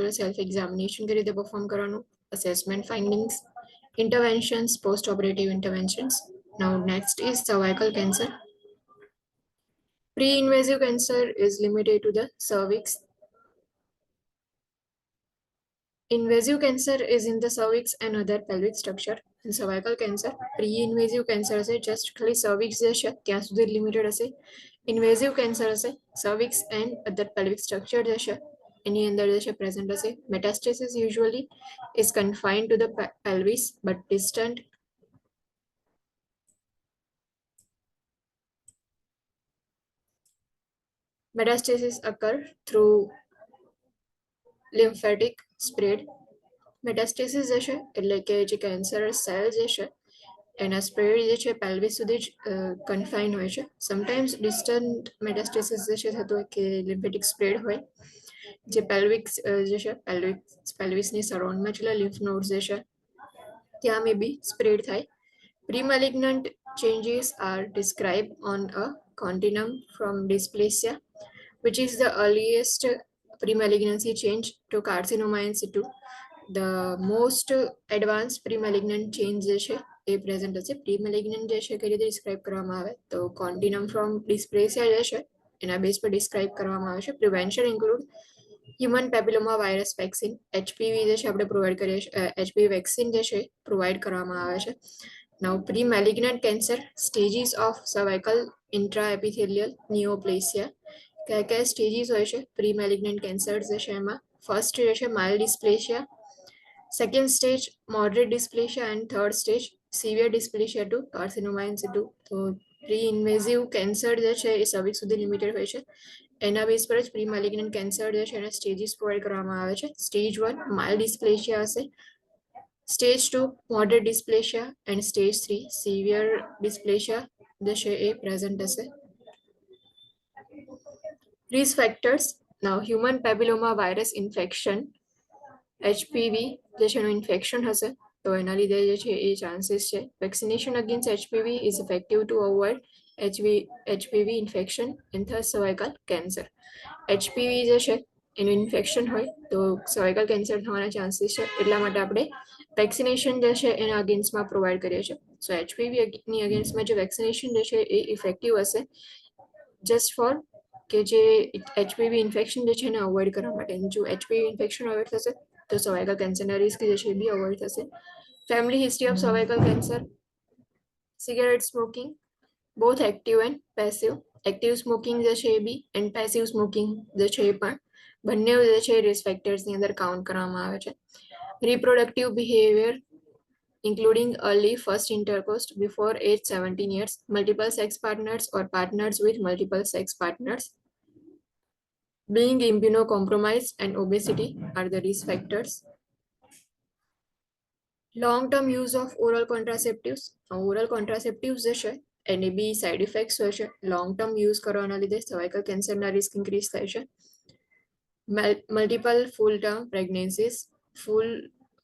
Regular self examination કઈ રીતે perform કરવાનું, assessment findings, interventions, post-operative interventions. Now next is cervical cancer. Pre-invasive cancer is limited to the cervix. Invasive cancer is in the cervix and other pelvic structure. And cervical cancer, pre-invasive cancer છે just ખાલી cervix જે છે ત્યાં સુધી limited હશે. Invasive cancer હશે cervix and other pelvic structure જે છે એની અંદર જે છે present હશે. Metastasis usually is confined to the pelvis but distant. Metastasis occur through lymphatic spread. મેટાસ્ટેસિસ જે છે એટલે કે જે કેન્સર સેલ જે છે એના સ્પ્રેડ જે છે પેલ્વિસ સુધી જ કન્ફાઇન હોય છે. સમટાઈમ્સ ડિસ્ટન્ટ મેટાસ્ટેસિસ જે છે થતું હોય કે લિમ્ફેટિક સ્પ્રેડ હોય જે પેલ્વિક્સ જે છે પેલ્વિસની સરાઉન્ડમાં જેટલા લિમ્ફ નોડ્સ જે છે ત્યાં મે બી સ્પ્રેડ થાય. પ્રી-મેલિગ્નન્ટ changes are described on a continuum from dysplasia, which is the earliest pre-malignancy change, to carcinoma in situ. The most advanced pre-malignant change જે છે એ પ્રેઝન્ટ હશે. પ્રી-મેલિગ્નન્ટ જે છે કઈ રીતે ડિસ્ક્રાઇબ કરવામાં આવે તો કોન્ટિનમ ફ્રોમ ડિસ્પ્લેસિયા જે છે એના બેઝ પર ડિસ્ક્રાઇબ કરવામાં આવે છે. Prevention include human papilloma virus vaccine, HPV જે છે આપણે પ્રોવાઈડ કરીએ છીએ, HPV વેક્સિન જે છે પ્રોવાઈડ કરવામાં આવે છે. Now pre-malignant cancer stages of cervical intraepithelial neoplasia. કયા સ્ટેજીસ હોય છે પ્રી-મેલિગ્નન્ટ કેન્સર જે છે એમાં? ફર્સ્ટ જે છે mild ડિસ્પ્લેશિયા, second stage moderate dysplasia, and third stage severe dysplasia to carcinoma in situ. તો પ્રી-ઇન્વેઝિવ કેન્સર જે છે એ સર્વિક્સ સુધી લિમિટેડ હોય છે. એના બેઝ પર જ પ્રી-મેલિગ્નન્ટ કેન્સર જે છે એના સ્ટેજીસ પ્રોવાઈડ કરવામાં આવે છે. સ્ટેજ 1 માઇલ્ડ ડિસ્પ્લેશિયા હશે, stage 2 moderate dysplasia, and stage 3 severe dysplasia જે છે એ પ્રેઝન્ટ હશે. Risk factors. Now human papilloma virus infection, HPV જે છે એનું ઇન્ફેક્શન હશે તો એના લીધે જે છે એ ચાન્સીસ છે. Vaccination against HPV is effective two avoid HPV infection in the cervical cancer. HPV જે છે એનું ઇન્ફેક્શન હોય તો સર્વાઇકલ કેન્સર થવાના ચાન્સીસ છે, એટલા માટે આપણે વેક્સિનેશન જે છે એના અગેન્સ્ટમાં પ્રોવાઈડ કરીએ છીએ. સો HPV ની અગેન્સ્ટમાં જે વેક્સિનેશન જે છે એ ઇફેક્ટિવ હશે જસ્ટ ફોર કે જે HPV ઇન્ફેક્શન જે છે એને અવોઇડ કરવા માટે. જો HPV ઇન્ફેક્શન અવોઇડ થશે તો સર્વાઇકલ કેન્સરના રિસ્ક જે છે એ બી અવોઇડ થશે. Family history of cervical cancer, cigarette smoking, both active and passive. Active smoking જે છે એ બી એન્ડ પેસિવ સ્મોકિંગ જે છે એ પણ બંને જે છે રિસ્ક ફેક્ટર્સની અંદર કાઉન્ટ કરવામાં આવે છે. Reproductive behaviour including early first intercourse before age 17 years, multiple sex partners or partners with multiple sex partners, being immunocompromised, and obesity are the risk factors. Long-term use of oral contraceptives. Oral contraceptives જે છે એની બી side effects હોય છે. Long term use કરવાના લીધે cervical કેન્સરના risk increase થાય છે. Multiple full term પ્રેગ્નન્સીસ,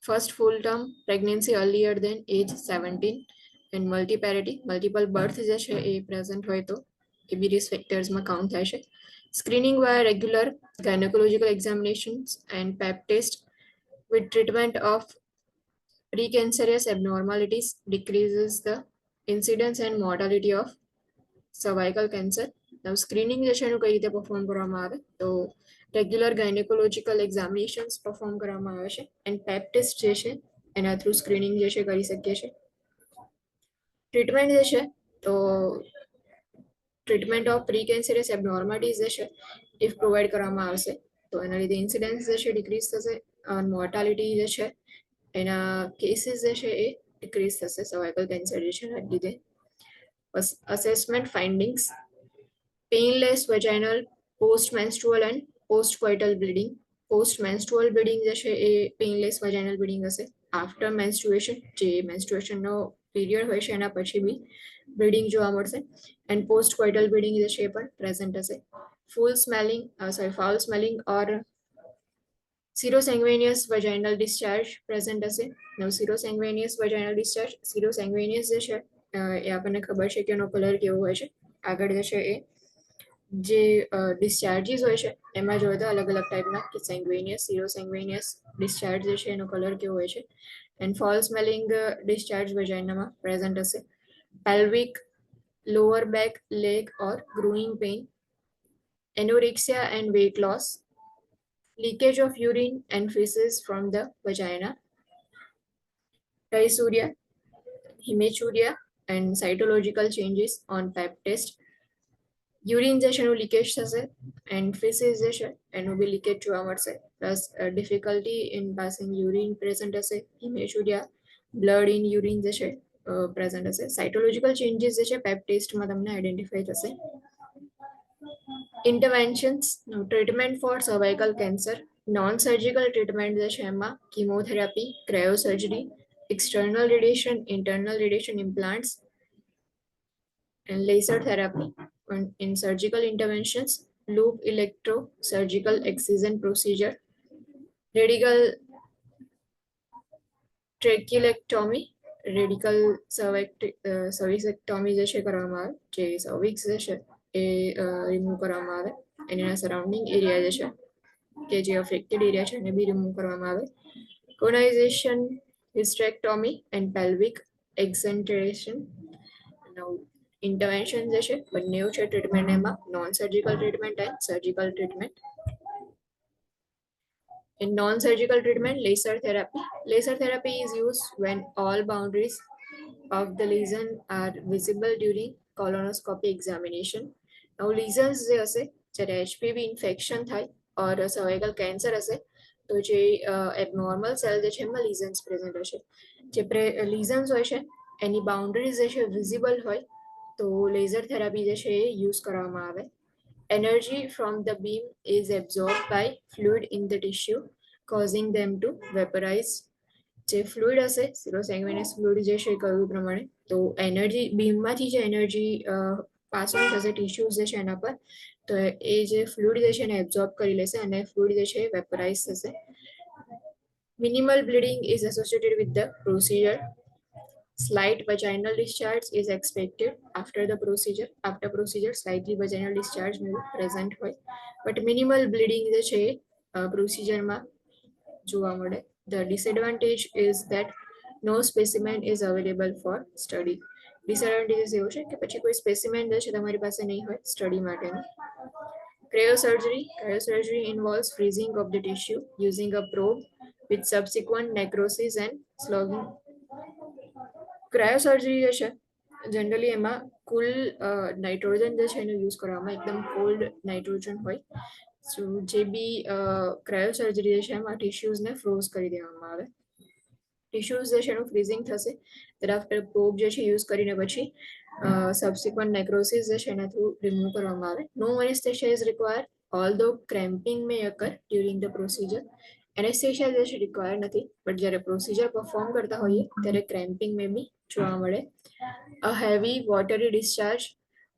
first full term pregnancy earlier than age 17, and multiparity, multiple birth જે છે એ પ્રેઝન્ટ હોય તો એ બી રિસ્ક ફેક્ટર્સમાં કાઉન્ટ થાય છે. Screening via regular gynecological examinations and pap test with treatment of precancerous abnormalities decreases the incidence and mortality of cervical cancer. Now screening જે છે એનું કઈ રીતે પરફોર્મ કરવામાં આવે તો રેગ્યુલર ગાયનેકોલોજીકલ એક્ઝામિનેશન્સ પરફોર્મ કરવામાં આવે છે એન્ડ પેપ ટેસ્ટ જે છે એના થ્રુ સ્ક્રીનિંગ જે છે કરી શકીએ છીએ. ટ્રીટમેન્ટ જે છે તો ટ્રીટમેન્ટ ઓફ પ્રીકેન્સરસ એબનોર્માલિટીઝ જે છે ઇફ પ્રોવાઈડ કરવામાં આવશે તો એના લીધે ઇન્સિડન્સ જે છે ડિક્રીઝ થશે, મોર્ટાલિટી જે છે એના કેસીસ જે છે એ ડિક્રીઝ થશે સર્વાઇકલ કેન્સર જે છે એના લીધે. Assessment findings, painless vaginal post-menstrual and post-coital bleeding. Post-menstrual bleeding જે છે એ પેઇનલેસ વેજાઇનલ બ્લીડિંગ હશે. આફ્ટર મેન્સ્ટ્રુએશન, જે મેન્સ્ટ્રુએશનનો પીરિયડ હોય છે એના પછી બી બ્લીડિંગ જોવા મળશે. એન્ડ પોસ્ટ કોઇટલ બ્લીડિંગ જે છે એ પણ પ્રેઝન્ટ હશે. ફાઉલ સ્મેલિંગ ઓર સિરોસેંગ્વેનિયસ વેજાઇનલ ડિસ્ચાર્જ પ્રેઝન્ટ હશે. સિરોસેંગ્વેનિયસ વેજાઇનલ ડિસ્ચાર્જ, સિરોસેંગ્વેનિયસ જે છે એ આપણને ખબર છે કે એનો કલર કેવો હોય છે. આગળ જે છે એ જે ડિસ્ચાર્જીસ હોય છે એમાં જોઈએ તો અલગ અલગ ટાઈપના કે સેંગ્વેનિયસ, ઝીરો સેંગ્વેનિયસ ડિસ્ચાર્જ જે છે એનો કલર કેવો હોય છે. એન્ડ ફોલ સ્મેલિંગ ડિસ્ચાર્જ વેજાઇનામાં પ્રેઝન્ટ હશે. Pelvic, lower back, leg or groin pain, anorexia and weight loss, leakage of urine and feces from the vagina, dysuria, hematuria, and cytological changes on pap test. Urine જે છે એનું leakage થશે and ફીસીસ જે છે એનું બી leakage જોવા મળશે. Plus difficulty in passing urine present હશે. હિમેચુરિયા, બ્લડ ઇન યુરિન જે છે પ્રેઝન્ટ હશે. સાયટોલોજીકલ ચેન્જીસ જે છે પેપ ટેસ્ટમાં તમને આઈડેન્ટિફાઈ થશે. Interventions, treatment for cervical cancer. Non surgical treatment જે છે એમાં chemotherapy, cryosurgery, external radiation, internal radiation implants, and laser therapy. In surgical interventions, loop electrosurgical excision procedure, radical trachelectomy, radical cervicectomy જે છે કરવામાં આવે, જે સર્વિક્સ જે છે એ રિમૂવ કરવામાં આવે અને એના સરાઉન્ડિંગ એરિયા જે છે કે જે અફેક્ટેડ એરિયા છે એને બી રિમૂવ કરવામાં આવે. કોનાઇઝેશન, hysterectomy and pelvic exenteration. Now intervention જે છે બંને છે ટ્રીટમેન્ટ એમાં non surgical treatment and surgical treatment. In non-surgical treatment, laser therapy. Laser therapy is used when all boundaries of the lesion are visible during colonoscopy examination. Now lesions જે હશે જ્યારે HPV infection થાય ઓર cervical cancer હશે તો જે abnormal cell જે છે એમાં લીઝન્સ પ્રેઝન્ટ હશે. જે લીઝન્સ હોય છે એની બાઉન્ડરીઝ જે છે વિઝિબલ હોય તો લેઝર થેરાપી જે છે એ યુઝ કરવામાં આવે. Energy from the beam is absorbed by fluid in the tissue, causing them to vaporize. જે ફ્લુઇડ હશે સિરોસેંગ્વેનિયસ ફ્લુઇડ જે છે કહ્યું પ્રમાણે તો એનર્જી બીમમાંથી જે એનર્જી પાસ ઓન થશે ટિશ્યુઝ જે છે એના પર તો એ જે ફ્લુઇડ જે છે એને એબ્ઝોર્બ કરી લેશે અને ફ્લુઇડ જે છે વેપરાઇઝ થશે. Minimal bleeding is associated with the procedure. Slight vaginal discharge is expected after the procedure. After procedure, slightly vaginal discharge may be present હોય, but minimal bleeding જે છે પ્રોસિજરમાં જોવા મળે. The disadvantage is that no specimen is available for study. Disadvantages એવું છે કે પછી કોઈ સ્પેસિમેન જે છે તમારી પાસે નહીં હોય સ્ટડી માટેનું. Cryosurgery. Cryosurgery involves freezing of the tissue using a probe with subsequent necrosis and slugging. ક્રાયોસર્જરી જે છે જનરલી એમાં કુલ નાઇટ્રોજન જે છે એનો યુઝ કરવામાં એકદમ કોલ્ડ નાઇટ્રોજન હોય. સો જે બી ક્રાયોસર્જરી જે છે એમાં ટિશ્યુઝને ફ્રોઝ કરી દેવામાં આવે. ટિશ્યુઝ જે છે એનું ફ્રીઝિંગ થશે thereafter પ્રોબ જે છે યુઝ કરીને પછી સબસિક્વન્ટ નેક્રોસિસ જે છે એના થ્રુ રિમૂવ કરવામાં આવે. No anaesthesia is required although cramping may occur during the procedure. Anaesthesia જે છે રિક્વાયર નથી બટ જ્યારે પ્રોસિજર પરફોર્મ કરતા હોઈએ ત્યારે ક્રેમ્પિંગ મે બી જોવા મળે. A heavy watery discharge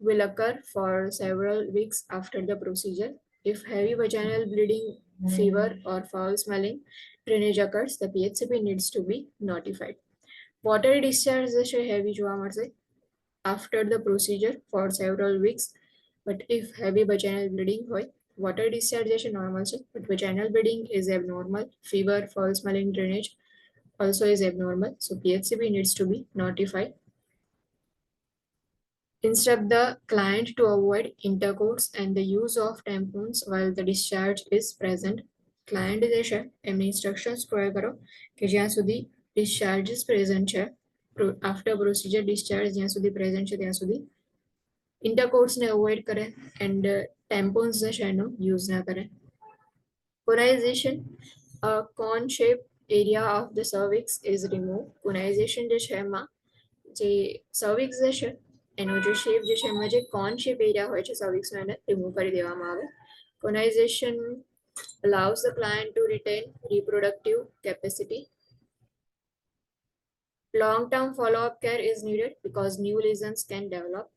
will occur for several weeks after the procedure. If heavy vaginal bleeding, fever or foul smelling drainage occurs, the PHCP needs to be notified. Watery discharge જે છે heavy જોવા મળશે after the procedure for several weeks, but if heavy vaginal bleeding હોય water discharge જે છે normal છે but vaginal bleeding is abnormal, fever, foul smelling drainage also is abnormal, so PHCP needs to be notified. Instruct the client to avoid intercourse and the use of tampons while the discharge is present. Client જે છે એમની instructions provide કરો કે જ્યાં સુધી discharge is present છે after procedure discharge જ્યાં સુધી present છે ત્યાં સુધી intercourse ને avoid કરે and tampons જે છે એનો use ના કરે. Conization, a cone shaped area of the cervix is removed. Conization જે છે એમાં જે cervix જે છે એનો જે શેપ જે છે એમાં જે કોન શેપ એરિયા હોય છે સર્વિક્સનો એને રિમૂવ કરી દેવામાં આવે. Conization allows the client to retain reproductive capacity. Long term follow up care is needed because new lesions can develop.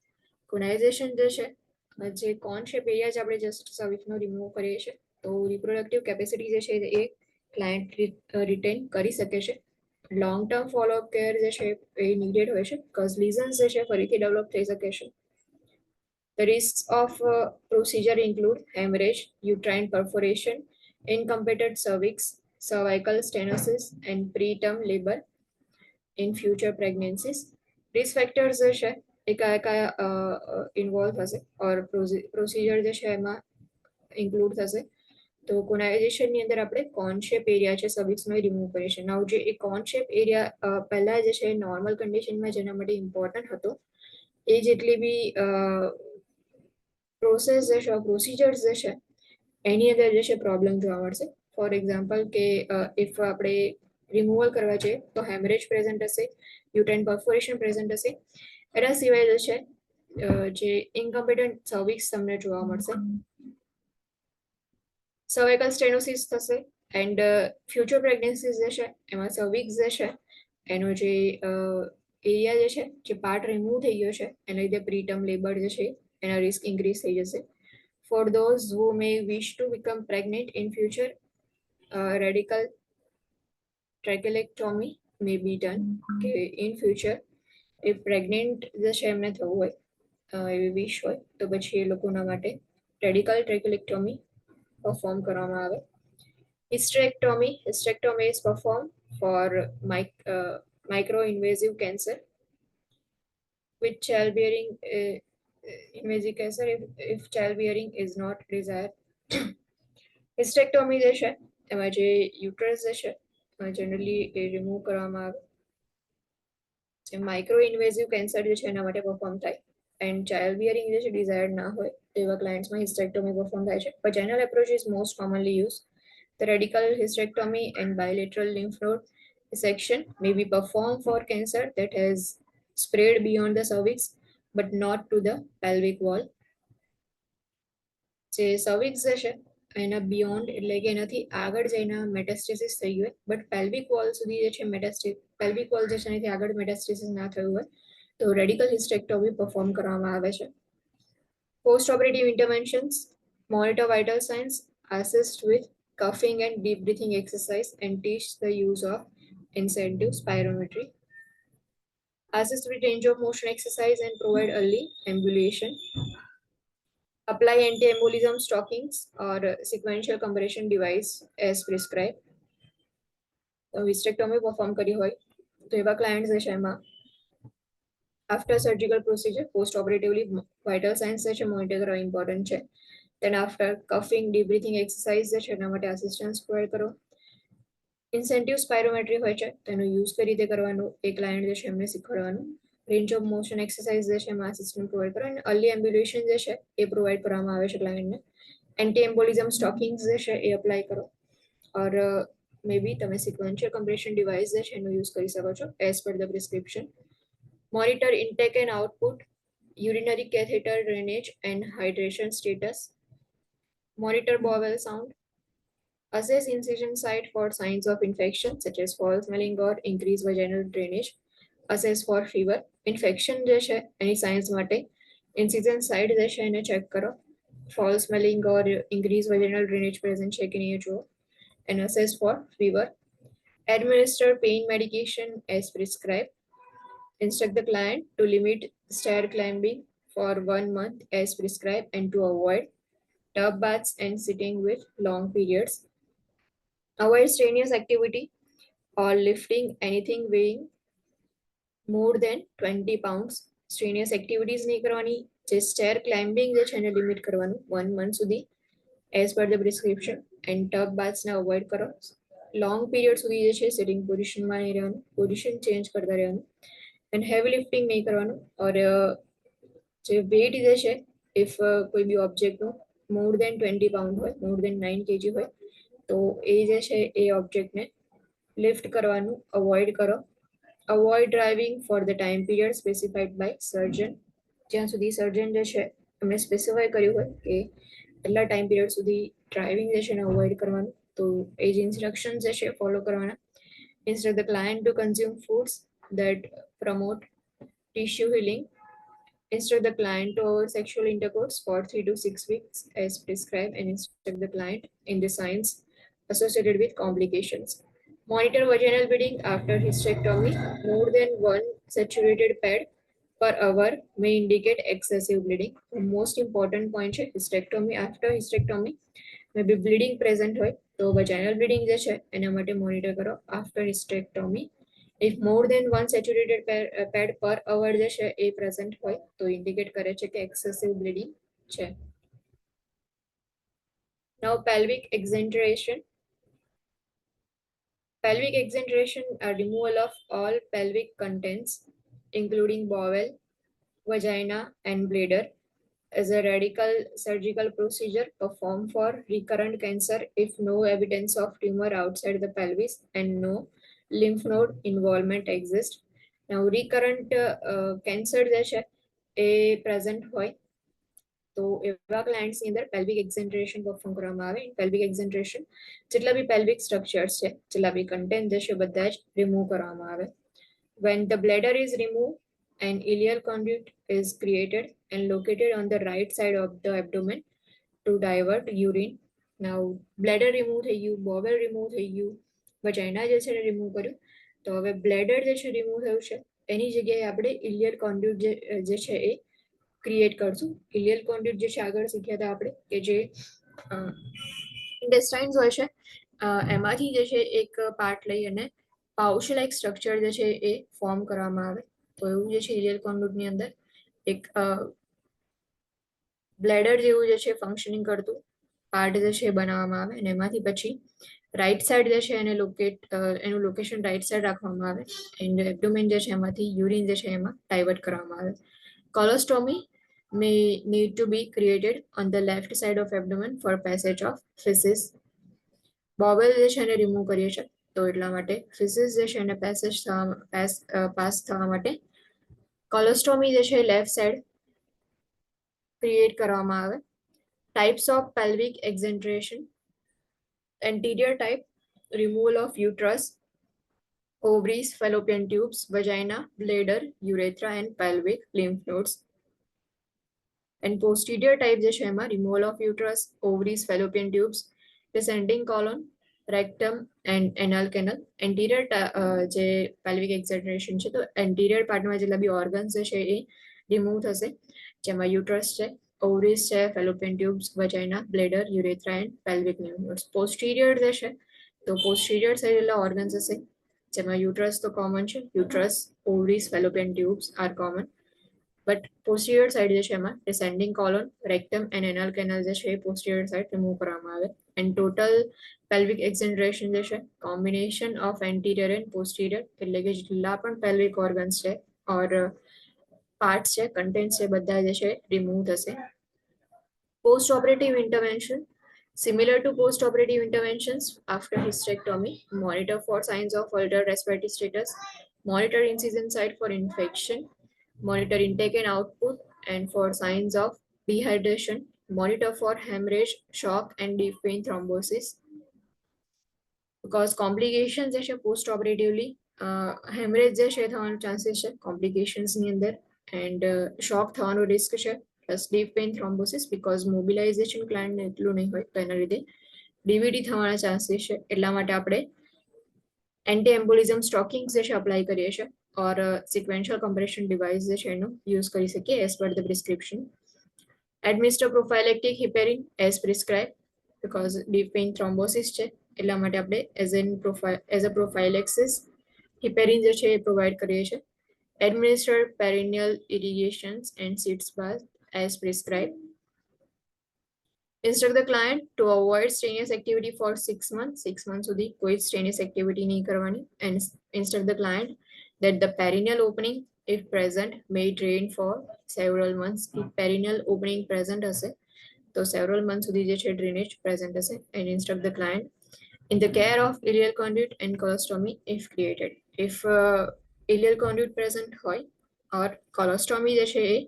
Conization જે છે જે કોન શેપ એરિયા જ આપણે જસ્ટ સર્વિક્સનો રિમૂવ કરીએ છીએ તો રિપ્રોડક્ટિવ કેપેસિટી જે છે એ ક્લાયન્ટ રિટેન કરી શકે છે. લોંગ ટર્મ ફોલોઅપ કેર જે છે એ નીડેડ હોય છે બીકોઝ લીઝન્સ જે છે ફરીથી ડેવલપ થઈ શકે છે. The risks of procedure include hemorrhage, uterine perforation, incompetent cervix, cervical stenosis, and preterm labor in future pregnancies. Risk factors જે છે એ કયા કયા ઇન્વોલ્વ થશે ઓર પ્રોસિજર જે છે એમાં ઇન્ક્લુડ થશે. તો કોનાઇઝેશનની અંદર આપણે કોન શેપ એરિયા છે સર્વિક્સનો એ રિમૂવ કરીએ છીએ. નાવ જે એ કોન શેપ એરિયા પહેલા જે છે નોર્મલ કન્ડિશનમાં જેના માટે ઇમ્પોર્ટન્ટ હતો એ જેટલી બી પ્રોસેસ જે છે પ્રોસિજર્સ જે છે એની અંદર જે છે પ્રોબ્લેમ જોવા મળશે. ફોર એક્ઝામ્પલ કે ઇફ આપણે રિમૂવલ કરવા જઈએ તો હેમરેજ પ્રેઝન્ટ હશે, યુટેન પરફોરેશન પ્રેઝન્ટ હશે. એના સિવાય જે છે જે ઇન્કમ્પિટન્ટ સર્વિક્સ તમને જોવા મળશે, સર્વાઇકલ સ્ટેનોસિસ થશે. એન્ડ ફ્યુચર પ્રેગ્નન્સીસ જે છે એમાં સર્વિક્સ જે છે એનો જે એરિયા જે છે જે પાર્ટ રિમૂવ થઈ ગયો છે એના લીધે પ્રીટર્મ લેબર જે છે એના રિસ્ક ઇન્ક્રીઝ થઈ જશે. For those who may wish to become pregnant in future, radical trachelectomy may be done. In future, if pregnant જે છે એમને થવું હોય એવી વિશ હોય તો પછી એ લોકોના માટે રેડિકલ ટ્રેકેલેક્ટોમી પરફોર્મ કરવામાં આવે. Hysterectomy is performed for micro-invasive cancer with childbearing invasive cancer if childbearing is not desired. Hysterectomy જે છે એમાં જે યુટરસ જે છે જનરલી એ રિમૂવ કરવામાં આવે. જે માઇક્રો ઇન્વેઝિવ કેન્સર જે છે એના માટે પરફોર્મ થાય એન્ડ ચાઇલ્ડ બિયરિંગ જે છે ડિઝાયર્ડ ના હોય તેવા ક્લાયન્ટ્સમાં હિસ્ટેક્ટોમી પરફોર્મ થાય છે. But general approach is most commonly used. The radical hysterectomy and bilateral lymph node dissection may be performed for cancer that has spread beyond the cervix but not to the pelvic wall. જે cervix જે છે એના beyond એટલે કે એનાથી આગળ જઈને મેટાસ્ટેસિસ થઈ ગયું હોય બટ પેલ્વિક વોલ સુધી જે છે પેલ્વિક વોલ જે છે એનાથી આગળ મેટાસ્ટેસિસ ના થયું હોય તો રેડિકલ હિસ્ટેક્ટોમી પરફોર્મ કરવામાં આવે છે. Post operative interventions monitor vital signs, assist with cuffing and deep breathing exercise and teach the use of incentive spirometry. Assist with range of motion exercise and provide early ambulation. Apply anti-embolism stockings or sequential compression device as prescribed. તો hysterectomy perform કરી હોય તો એવા clients જે છે એમાં after surgical procedure post operatively vital signs જે છે મોનિટર કરવા ઇમ્પોર્ટન્ટ છે. Then after coughing deep breathing exercise જે છે એના માટે અસિસ્ટન્સ પ્રોવાઈડ કરો. ઇન્સેન્ટિવ સ્પાયરોમેટ્રી હોય છે તેનો યુઝ કઈ રીતે કરવાનું એ ક્લાયન્ટ જે છે એમને શીખવાડવાનું. રેન્જ ઓફ મોશન એક્સરસાઇઝ જે છે એમાં અસિસ્ટન્ટ પ્રોવાઈડ કરો અને અર્લી એમ્બ્યુલેશન જે છે એ પ્રોવાઈડ કરવામાં આવે છે ક્લાયન્ટને. એન્ટી એમ્બોલિઝમ સ્ટોકિંગ્સ જે છે એ અપ્લાય કરો ઓર મે બી તમે સિક્વન્શિયલ કમ્પ્રેશન ડિવાઇસ જે છે એનો યુઝ કરી શકો છો as per the prescription. Monitor intake and output, urinary catheter drainage and hydration status. Monitor bowel sound. Assess incision site for signs of infection such as foul smelling or increased vaginal drainage. Assess for fever. Infection જે છે એની science માટે incision site જે છે એને check કરો. Foul smelling or increased vaginal drainage present છે કે નહીં જુઓ. And assess for fever. Administer pain medication as prescribed. Instruct the client to limit stair climbing for 1 month as prescribed and to avoid tub baths and sitting with long periods. Avoid strenuous activity or lifting anything weighing more than 20 pounds. Strenuous activities નહીં કરવાની. જે stair climbing જે છે એને limit કરવાનું 1 month સુધી as per the prescription and tub baths ને avoid કરો. લોંગ પીરિયડ સુધી જે છે સિટિંગ પોઝિશનમાં નહીં રહેવાનું, પોઝિશન ચેન્જ કરતા રહેવાનું એન્ડ હેવી લિફ્ટિંગ નહીં કરવાનું. ઓર જે વેઇટ જે છે ઇફ કોઈ બી ઓબ્જેક્ટનું મોર દેન 20 પાઉન્ડ હોય, મોર દેન 9 kg હોય તો એ જે છે એ ઓબ્જેક્ટને લિફ્ટ કરવાનું અવોઇડ કરો. Avoid driving for the time period specified by surgeon. જ્યાં સુધી સર્જન જે છે એમણે સ્પેસિફાઈ કર્યું હોય કે એટલા ટાઈમ પીરિયડ સુધી ડ્રાઇવિંગ જે છે એને અવોઇડ કરવાનું તો એ જ ઇન્સ્ટ્રક્શન જે છે ફોલો કરવાના. Instruct the client to consume foods that promote tissue healing. Instruct the client to avoid sexual intercourse for 3 to 6 weeks as prescribed and instruct the client in the signs associated with complications. Monitor vaginal bleeding after hysterectomy. More than one saturated pad per hour may indicate excessive bleeding. The most important point છે hysterectomy. After hysterectomy may be bleeding present હોય તો vaginal bleeding જે છે એના માટે monitor કરો after hysterectomy. If more than one saturated pad per hour જે છે એ present હોય તો indicate કરે છે કે excessive bleeding છે. Now pelvic exenteration. Pelvic exenteration are removal of all pelvic contents including bowel, vagina and bladder is a radical surgical procedure performed for recurrent cancer if no evidence of tumor outside the pelvis and no lymph node involvement exists. Now recurrent cancer જે છે એ present હોય તો એવા clients ની અંદર pelvic એક્સેન્ટ્રેશન perform કરવામાં આવે. Pelvic એક્સેન્ટ્રેશન જેટલા બી પેલ્વિક સ્ટ્રક્ચર્સ છે જેટલા બી કન્ટેન્ટ જે છે બધા જ રિમૂવ કરવામાં આવે. When the bladder is removed, an ileal conduit is created and located on the right side of the abdomen to divert urine. Now bladder remove થઈ ગયું, bowel remove થઈ ગયું, vagina જે છે remove કર્યું. તો હવે bladder જે છે remove થયું છે એની જગ્યાએ આપણે ileal conduit જે છે એ ક્રિએટ કરશું. ઇલિયલ કોન્ડ્યુટ જે છે આગળ શીખ્યા હતા આપણે કે જે ઇન્ટેસ્ટાઇન્સ હોય છે એમાંથી જે છે એક પાર્ટ લઈ અને પાઉચ લાઇક સ્ટ્રક્ચર જે છે એ ફોર્મ કરવામાં આવે. તો એવું જે છે ઇલિયલ કોન્ડ્યુટની અંદર એક બ્લેડર જેવું જે છે ફંક્શનિંગ કરતું પાર્ટ જે છે બનાવવામાં આવે અને એમાંથી પછી રાઈટ સાઈડ જે છે એને એનું લોકેશન રાઈટ સાઈડ રાખવામાં આવે એન્ડ એબ્ડોમેન જે છે એમાંથી યુરિન જે છે એમાં ડાયવર્ટ કરવામાં આવે. Colostomy may need to be created on the left side of abdomen for passage of feces. Bowel જે છે એને રિમૂવ કરીએ છીએ તો એટલા માટે feces જે છે એને પાસ થવા માટે કોલોસ્ટોમી જે છે લેફ્ટ સાઈડ ક્રિએટ કરવામાં આવે. Types of pelvic exenteration. Anterior type, removal of uterus, ovaries, fallopian tubes, vagina, bladder, urethra and pelvic lymph nodes. And posterior type જે છે એમાં removal of uterus, ovaries, fallopian tubes, descending colon, rectum and anal canal. Anterior જે pelvic exenteration છે તો anterior પાર્ટમાં જેટલા બી organs જે છે એ remove થશે જેમાં uterus છે, ovaries છે, fallopian tubes, vagina, bladder, urethra and pelvic lymph nodes. Posterior જે છે તો posterior side જેટલા organs હશે જેમાં uterus તો common છે, uterus, ovaries, fallopian tubes are common. But posterior side જે છે એમાં descending colon, rectum and anal canal જે છે એ posterior side remove કરવામાં આવે. And total pelvic exenteration જે છે combination of anterior and posterior એટલે કે જેટલા પણ pelvic organs છે or parts છે contents છે બધા જે છે remove થશે. Post operative intervention. Similar to post operative interventions after hysterectomy, monitor for signs of altered respiratory status, monitor incision site for infection, monitor intake and output, and for signs of dehydration, monitor for hemorrhage, shock, and deep vein thrombosis. Because complications જે છે post operatively hemorrhage જે છે થવાનો chances છે complications ની અંદર and shock થવાનો risk છે plus deep vein thrombosis because mobilization gland ને એટલું નહીં હોય તો એના લીધે ડીવીડી થવાના chances છે. એટલા માટે આપણે એન્ટી એમ્બોલિઝમ સ્ટોકિંગ્સ જે છે અપ્લાય કરીએ છીએ ઓર સિક્વેન્શિયલ કમ્પ્રેશન ડિવાઇસ જે છે એનો યુઝ કરી શકીએ as per the prescription. Administer prophylactic heparin as prescribe because deep vein thrombosis છે એટલા માટે આપણે એઝ અ પ્રોફાઇલેક્સિસ હિપેરિન જે છે એ પ્રોવાઈડ કરીએ છીએ. Administer perineal irrigations and sitz bath as prescribe. Instruct the client to avoid strenuous activity for 6 months. 6 months સુધી કોઈ strenuous activity નહીં કરવાની. And instruct the client that the perineal opening, if present, may drain for several months. If perineal opening present હશે તો several months સુધી જે છે drainage present હશે. And instruct the client in the care of ileal conduit and colostomy if created. If ileal conduit present હોય or colostomy જે છે એ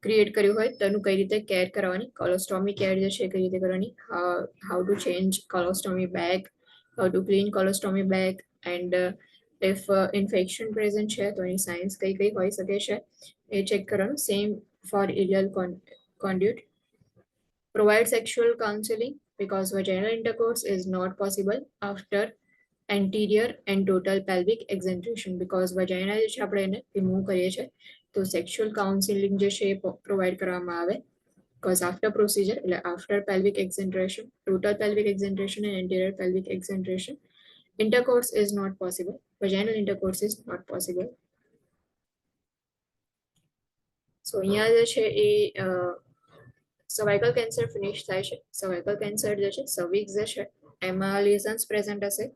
create કર્યું હોય તો એનું કઈ રીતે કેર કરવાની, કોલોસ્ટોમી કેર જે છે કઈ રીતે કરવાની, how to change colostomy bag, how to clean colostomy bag and if infection present છે તો એની સાઇન્સ કઈ કઈ હોઈ શકે છે એ ચેક કરવાનું. Same for ileal conduit. Provide sexual counseling because vaginal intercourse is not possible after anterior and total pelvic exenteration because vagina જે છે આપણે એને રિમૂવ કરીએ છીએ તો સેક્સ્યુઅલ કાઉન્સિલિંગ જે છે એ પ્રોવાઈડ કરવામાં આવે. Because after procedure, after pelvic exenteration, total pelvic exenteration and anterior pelvic exenteration, intercourse is not possible. Vaginal intercourse is not possible. So અહીંયા જે છે એ સર્વાઇકલ કેન્સર ફિનિશ થાય છે. સર્વાઇકલ કેન્સર જે છે સર્વિક્સ જે છે એમાં લેઝન્સ પ્રેઝન્ટ હશે.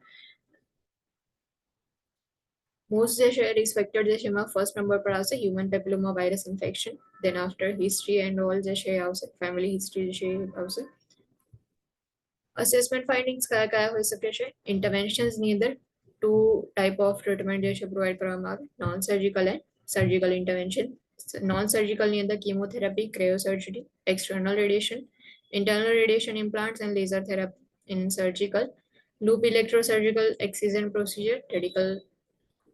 મોસ્ટ જે છે રિસ્ક ફેક્ટર જે છે એમાં ફર્સ્ટ નંબર પર આવશે human papilloma virus infection. Then after history and all જે છે આવશે, ફેમિલી હિસ્ટ્રી જે છે આવશે. અસેસમેન્ટ ફાઇન્ડિંગ્સ કયા કયા હોઈ શકે છે? ઇન્ટરવેન્શન્સની અંદર 2 ટાઈપ ઓફ ટ્રીટમેન્ટ જે છે પ્રોવાઈડ કરવામાં આવે, non surgical and surgical intervention. Non સર્જિકલની અંદર chemotherapy, cryosurgery, external radiation, internal radiation implants and laser therapy. In surgical, loop electrosurgical excision procedure, radical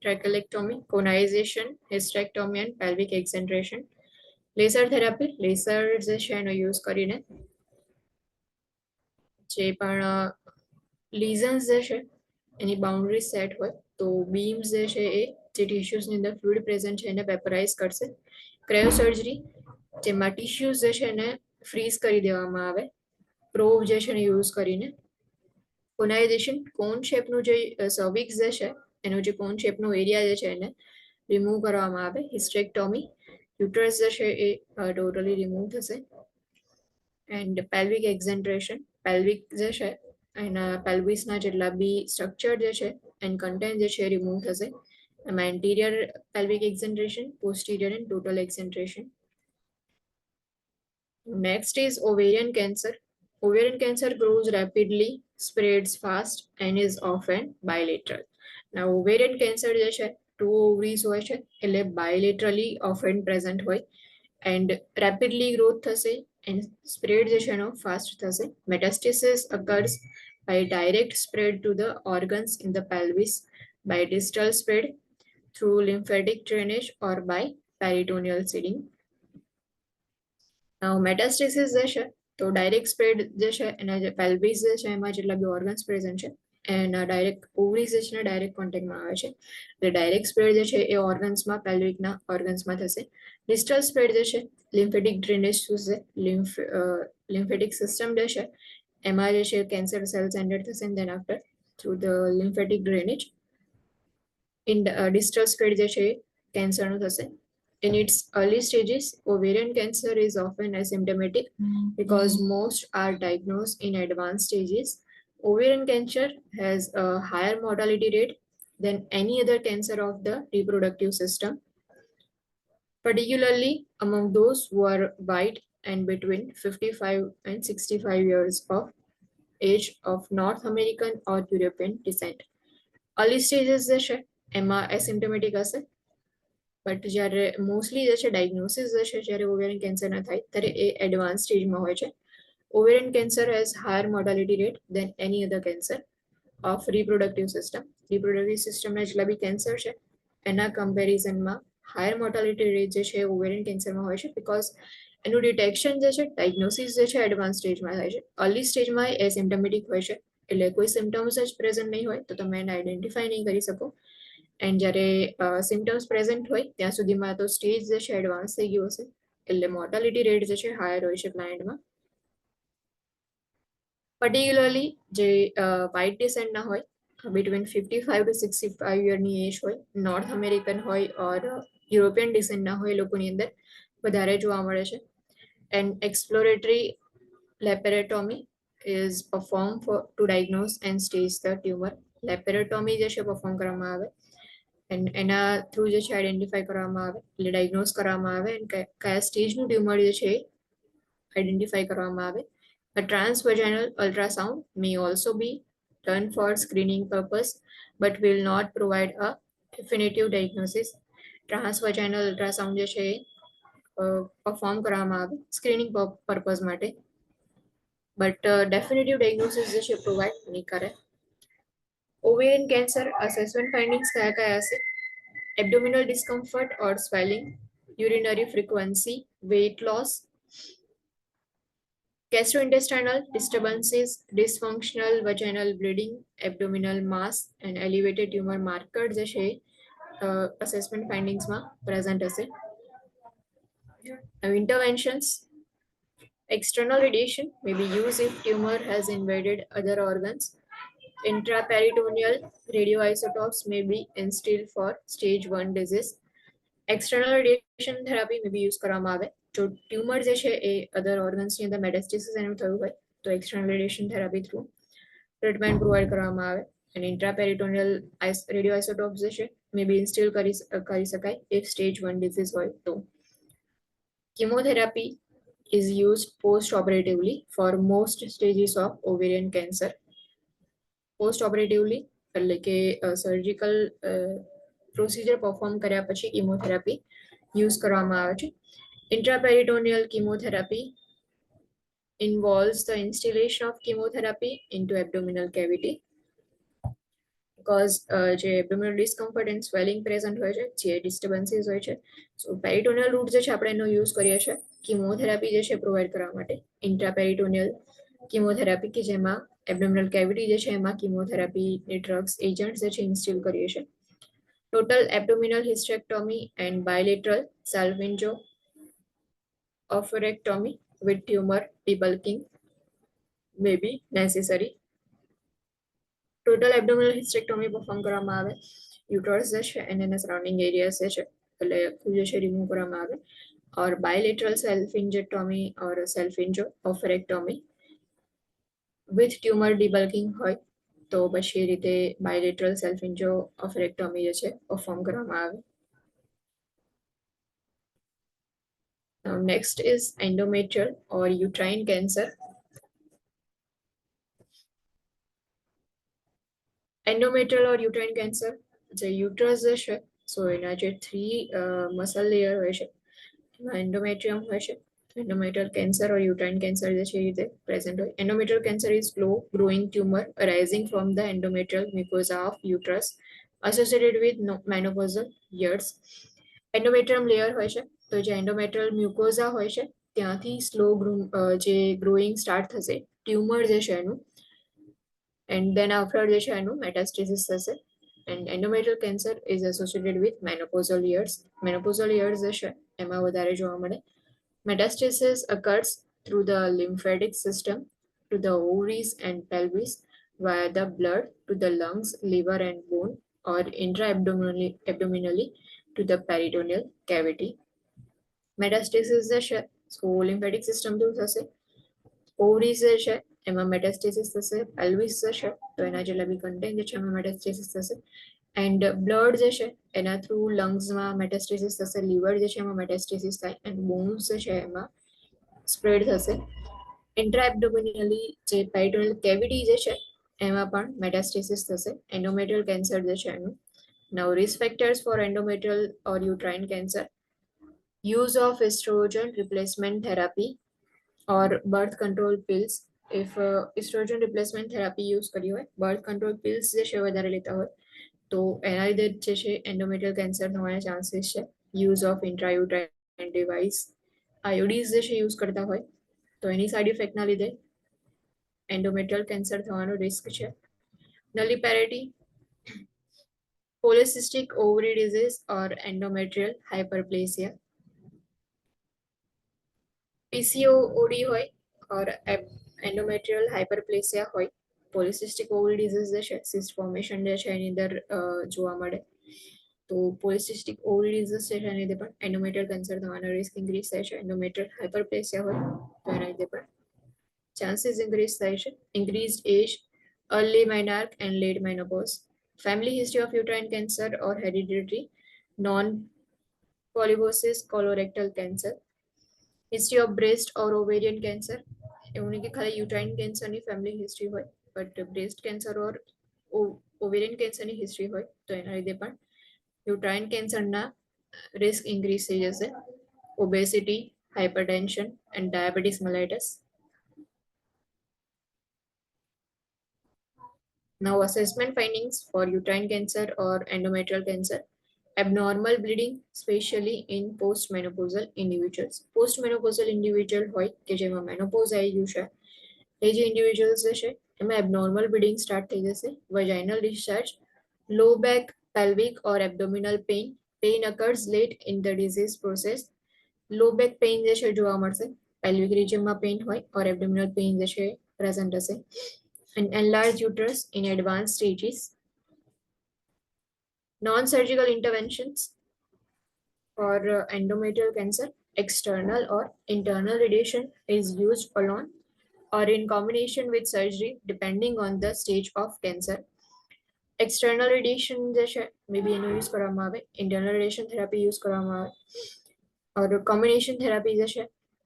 trachelectomy, conization, hysterectomy and pelvic exenteration. Laser therapy, laser જે છે એનો use કરીને જે પણ લીઝન્સ જે છે એની બાઉન્ડ્રી સેટ હોય તો બીમ્સ જે છે એ જે ટિશ્યુઝની અંદર ફ્લુઇડ પ્રેઝન્ટ છે એને વેપરાઇઝ કરશે. ક્રાયોસર્જરી, જેમાં ટિશ્યુઝ જે છે એને ફ્રીઝ કરી દેવામાં આવે પ્રોબ જે છે એને યુઝ કરીને. કોનાઇઝેશન, કોન શેપનું જે સર્વિક્સ જે છે એનો જે કોન શેપનો એરિયા જે છે એને રિમૂવ કરવામાં આવે. હિસ્ટેરેક્ટોમી, યુટરસ જે છે એ ટોટલી રિમૂવ થશે. એન્ડ પેલ્વિક એક્ઝેન્ટ્રેશન, પેલ્વિક જે છે એના પેલ્વિસના જેટલા બી સ્ટ્રક્ચર જે છે એન્ડ કન્ટેન્ટ જે છે રિમૂવ થશે. એમાં anterior pelvic exenteration, posterior and total exenteration. Next is ovarian cancer. Ovarian cancer grows rapidly, spreads fast, and is often bilateral. Now, ovarian cancer જે છે 2 ovaries હોય છે એટલે bilaterally often present હોય and rapidly growth થશે and spread જે છે એનો fast થશે. Metastasis occurs by direct spread to the organs in the pelvis, by distal spread through lymphatic drainage or by peritoneal seeding. મેટાસ્ટેસિસ જે છે તો ડાયરેક્ટ સ્પ્રેડ જે છે એના જે પેલ્વિસ જે છે એમાં જેટલા બી ઓર્ગન્સ પ્રેઝન્ટ છે એના ડાયરેક્ટ ઓવરીઝ જે છે ડાયરેક્ટ કોન્ટેક્ટમાં આવે છે. એટલે ડાયરેક્ટ સ્પ્રેડ જે છે એ ઓર્ગન્સમાં, પેલ્વિકના ઓર્ગન્સમાં થશે. ડિસ્ટલ સ્પ્રેડ જે છે લિમ્ફેટિક ડ્રેનેજ થશે, લિમ્ફેટિક સિસ્ટમ જે છે એમાં જે છે કેન્સર સેલ્સ એન્ટર થશે then after through the lymphatic drainage. In distal spread જે છે કેન્સરનું થશે. In its early stages, ovarian cancer is often asymptomatic because most are diagnosed in advanced stages. Ovarian cancer has a higher mortality rate than any other cancer of the reproductive system, particularly among those who are white and between 55 and 65 years of age of North American or European descent. Early stages જે છે એમાં asymptomatic હશે, but જ્યારે mostly જે છે diagnosis જે છે જ્યારે ઓવેરિયન કેન્સરના થાય ત્યારે એ એડવાન્સ સ્ટેજમાં હોય છે. Ovarian cancer has higher mortality rate than any other cancer of reproductive system. Reproductive સિસ્ટમના જેટલા બી કેન્સર છે એના કમ્પેરિઝનમાં હાયર મોર્ટાલિટી રેટ જે છે ઓવેરિયન કેન્સરમાં હોય છે બિકોઝ એનું ડિટેક્શન જે છે ડાયગ્નોસિસ જે છે એડવાન્સ સ્ટેજમાં થાય છે. અર્લી સ્ટેજમાં એ સિમ્ટમેટિક હોય છે એટલે કોઈ સિમ્ટમ્સ જ પ્રેઝન્ટ નહીં હોય તો તમે એને આઈડેન્ટિફાઈ નહીં કરી શકો. એન્ડ જ્યારે સિમ્ટમ્સ પ્રેઝન્ટ હોય ત્યાં સુધીમાં તો સ્ટેજ જે છે એડવાન્સ થઈ ગયું હશે એટલે મોર્ટાલિટી રેટ જે છે હાયર હોય છે ક્લાયન્ટમાં. પર્ટિક્યુલરલી જે વ્હાઇટ ડિસેન્ટના હોય બિટવીન 55 to 65 યરની એજ હોય, નોર્થ અમેરિકન હોય ઓર યુરોપિયન ડિસેન્ટના હોય લોકોની અંદર વધારે જોવા મળે છે. And exploratory laparotomy is performed to diagnose and stage the tumor. Laparotomy જે છે પરફોર્મ કરવામાં આવે એન્ડ એના થ્રુ જે છે આઈડેન્ટિફાઈ કરવામાં આવે એટલે ડાયગ્નોઝ કરવામાં આવે એન્ડ કયા સ્ટેજનું ટ્યુમર જે છે આઈડેન્ટિફાઈ કરવામાં આવે. A transvaginal ultrasound may also be done for screening purpose but will not provide a definitive diagnosis. Transvaginal ultrasound જે છે પરફોર્મ કરવામાં આવે સ્ક્રીનિંગ પર્પઝ માટે બટ ડેફિનેટિવ ડાયગ્નોસિસ જે છે પ્રોવાઈડ નહીં કરે. ઓવેરિયન કેન્સર અસેસમેન્ટ ફાઇન્ડિંગ્સ કયા કયા હશે? abdominal discomfort or swelling, urinary frequency, weight loss, gastrointestinal disturbances, dysfunctional vaginal bleeding, abdominal mass and elevated tumor marker જે છે અસેસમેન્ટ ફાઇન્ડિંગ્સમાં પ્રેઝન્ટ હશે. Now, interventions. External radiation may be used if tumor has invaded other organs. Intraperitoneal radioisotopes may be instilled for stage 1 disease. External radiation therapy may be used કરવામાં આવે જો tumour જે છે એ અધર ઓર્ગન્સની અંદર મેટાસ્ટેસિસ એનું થયું હોય તો external radiation therapy through treatment provide કરવામાં આવે અને ઇન્ટ્રાપેરિટોનિયલ રેડિયોઆઇસોટોપ્સ જે છે મે બી ઇન્સ્ટિલ કરી શકાય ઇફ સ્ટેજ 1 ડિઝીઝ હોય તો chemotherapy is used post-operatively for most stages of ovarian cancer. Post-operatively એટલે કે સર્જિકલ પ્રોસિજર પરફોર્મ કર્યા પછી કિમોથેરાપી યુઝ કરવામાં આવે છે. Intraperitoneal chemotherapy involves the installation of chemotherapy into abdominal cavity because જે abdominal discomfort and swelling present હોય છે જે disturbances હોય છે so peritoneal route જે છે આપણે એનો યુઝ કરીએ છીએ chemotherapy જે છે પ્રોવાઈડ કરવા માટે intraperitoneal chemotherapy કે જેમાં abdominal cavity જે છે એમાં chemotherapy ની drugs agents જે છે ઇન્સ્ટિલ કરીએ છીએ. Total abdominal hysterectomy and bilateral salpingo-oophorectomy with tumor debulking may be necessary. Total abdominal hysterectomy perform કરવામાં આવે યુટરસ જે છે અને એના સરાઉન્ડિંગ એરિયાસ જે છે એટલે આખું જે છે રિમૂવ કરવામાં આવે or bilateral salpingectomy or salpingo-oophorectomy with tumor debulking હોય તો પછી એ રીતે bilateral salpingo-oophorectomy જે છે પરફોર્મ કરવામાં આવે. Now next is endometrial or uterine cancer. Endometrial or uterine cancer જે યુટરસ જે છે સો એના જે 3 મસલ લેયર હોય છે એમાં એન્ડોમેટ્રિયમ હોય છે. Endometrial cancer or uterine cancer જે છે એ રીતે પ્રેઝન્ટ હોય. Endometrial cancer is slow growing tumor arising from the endometrial mucosa of uterus associated with menopausal years. Endometrium layer હોય છે તો જે endometrial mucosa હોય છે ત્યાંથી સ્લો જે ગ્રોઈંગ સ્ટાર્ટ થશે ટ્યુમર જે છે એનું and then after જે છે એનું metastasis થશે. And endometrial cancer is associated with menopausal years. Menopausal years જે છે એમાં વધારે જોવા મળે. Metastasis occurs through the lymphatic system to the ovaries and pelvis via the blood to the lungs, liver and bone or intra-abdominally to the peritoneal cavity. Metastasis જે છે so lymphatic system through થશે. Ovaries જે છે એમાં metastasis થશે. pelvis જે છે તો એના જે બી કન્ટેન્ટ જે છે એમાં metastasis થશે. And blood જે છે એના થ્રુ લંગ્સમાં metastasis થશે. liver જે છે એમાં metastasis થાય and bones જે છે એમાં સ્પ્રેડ થશે. intra-abdominally જે peritoneal cavity જે છે એમાં પણ metastasis થશે. endometrial cancer જે છે એનું. Now risk factors for endometrial or uterine cancer: use of estrogen replacement therapy or birth control pills. If estrogen replacement therapy use કરી હોય birth control pills જે છે વધારે લેતા હોય તો એના લીધે જે છે endometrial cancer થવાના ચાન્સીસ છે. use of intrauterine device IUDs જે છે યુઝ કરતા હોય તો એની સાઇડ ઇફેક્ટના લીધે endometrial cancer થવાનો રિસ્ક છે. nulliparity, polycystic ovary disease or endometrial hyperplasia. PCOD હોય or endometrial hyperplasia હોય polycystic ovary disease જે છે cyst formation જે છે એની અંદર જોવા મળે તો polycystic ovary disease છે એના લીધે પણ endometrial cancer થવાનો રિસ્ક ઇન્ક્રીઝ થાય છે. endometrial hyperplasia હોય તો એના લીધે પણ ચાન્સીસ ઇન્ક્રીઝ થાય છે. increased age, early menarche and late menopause. Family history of uterine cancer or hereditary non-polyposis colorectal cancer. History of breast or ovarian cancer. એવું નહીં કે ખાલી યુટ્રાઇન કેન્સરની ફેમિલી હિસ્ટ્રી હોય but breast cancer or ovarian કેન્સરની history હોય તો એના લીધે પણ યુટ્રાઇન કેન્સરના રિસ્ક ઇન્ક્રીઝ થઈ જશે. Obesity, hypertension and diabetes mellitus. Now assessment findings for uterine cancer or endometrial cancer. Abnormal bleeding, especially in postmenopausal individuals. Postmenopausal individual હોય કે જેમાં menopause આવી ગયું છે એ જે individuals છે એમાં abnormal bleeding start થઈ જશે. Vaginal discharge, low back, pelvic or abdominal pain. Pain occurs late in the disease process. Low back pain જે છે જોવા મળશે, પેલ્વિક રિજિયનમાં પેઇન હોય ઓર એબ્ડોમિનલ પેઇન જે છે પ્રેઝન્ટ હશે, and enlarged uterus in advanced stages. Non-surgical interventions for endometrial cancer, external or internal radiation is used alone or in combination with surgery depending on the stage of cancer. External radiation જે છે મે બી એનો use કરવામાં આવે, internal radiation therapy use કરવામાં આવે, ઓર combination therapy જે છે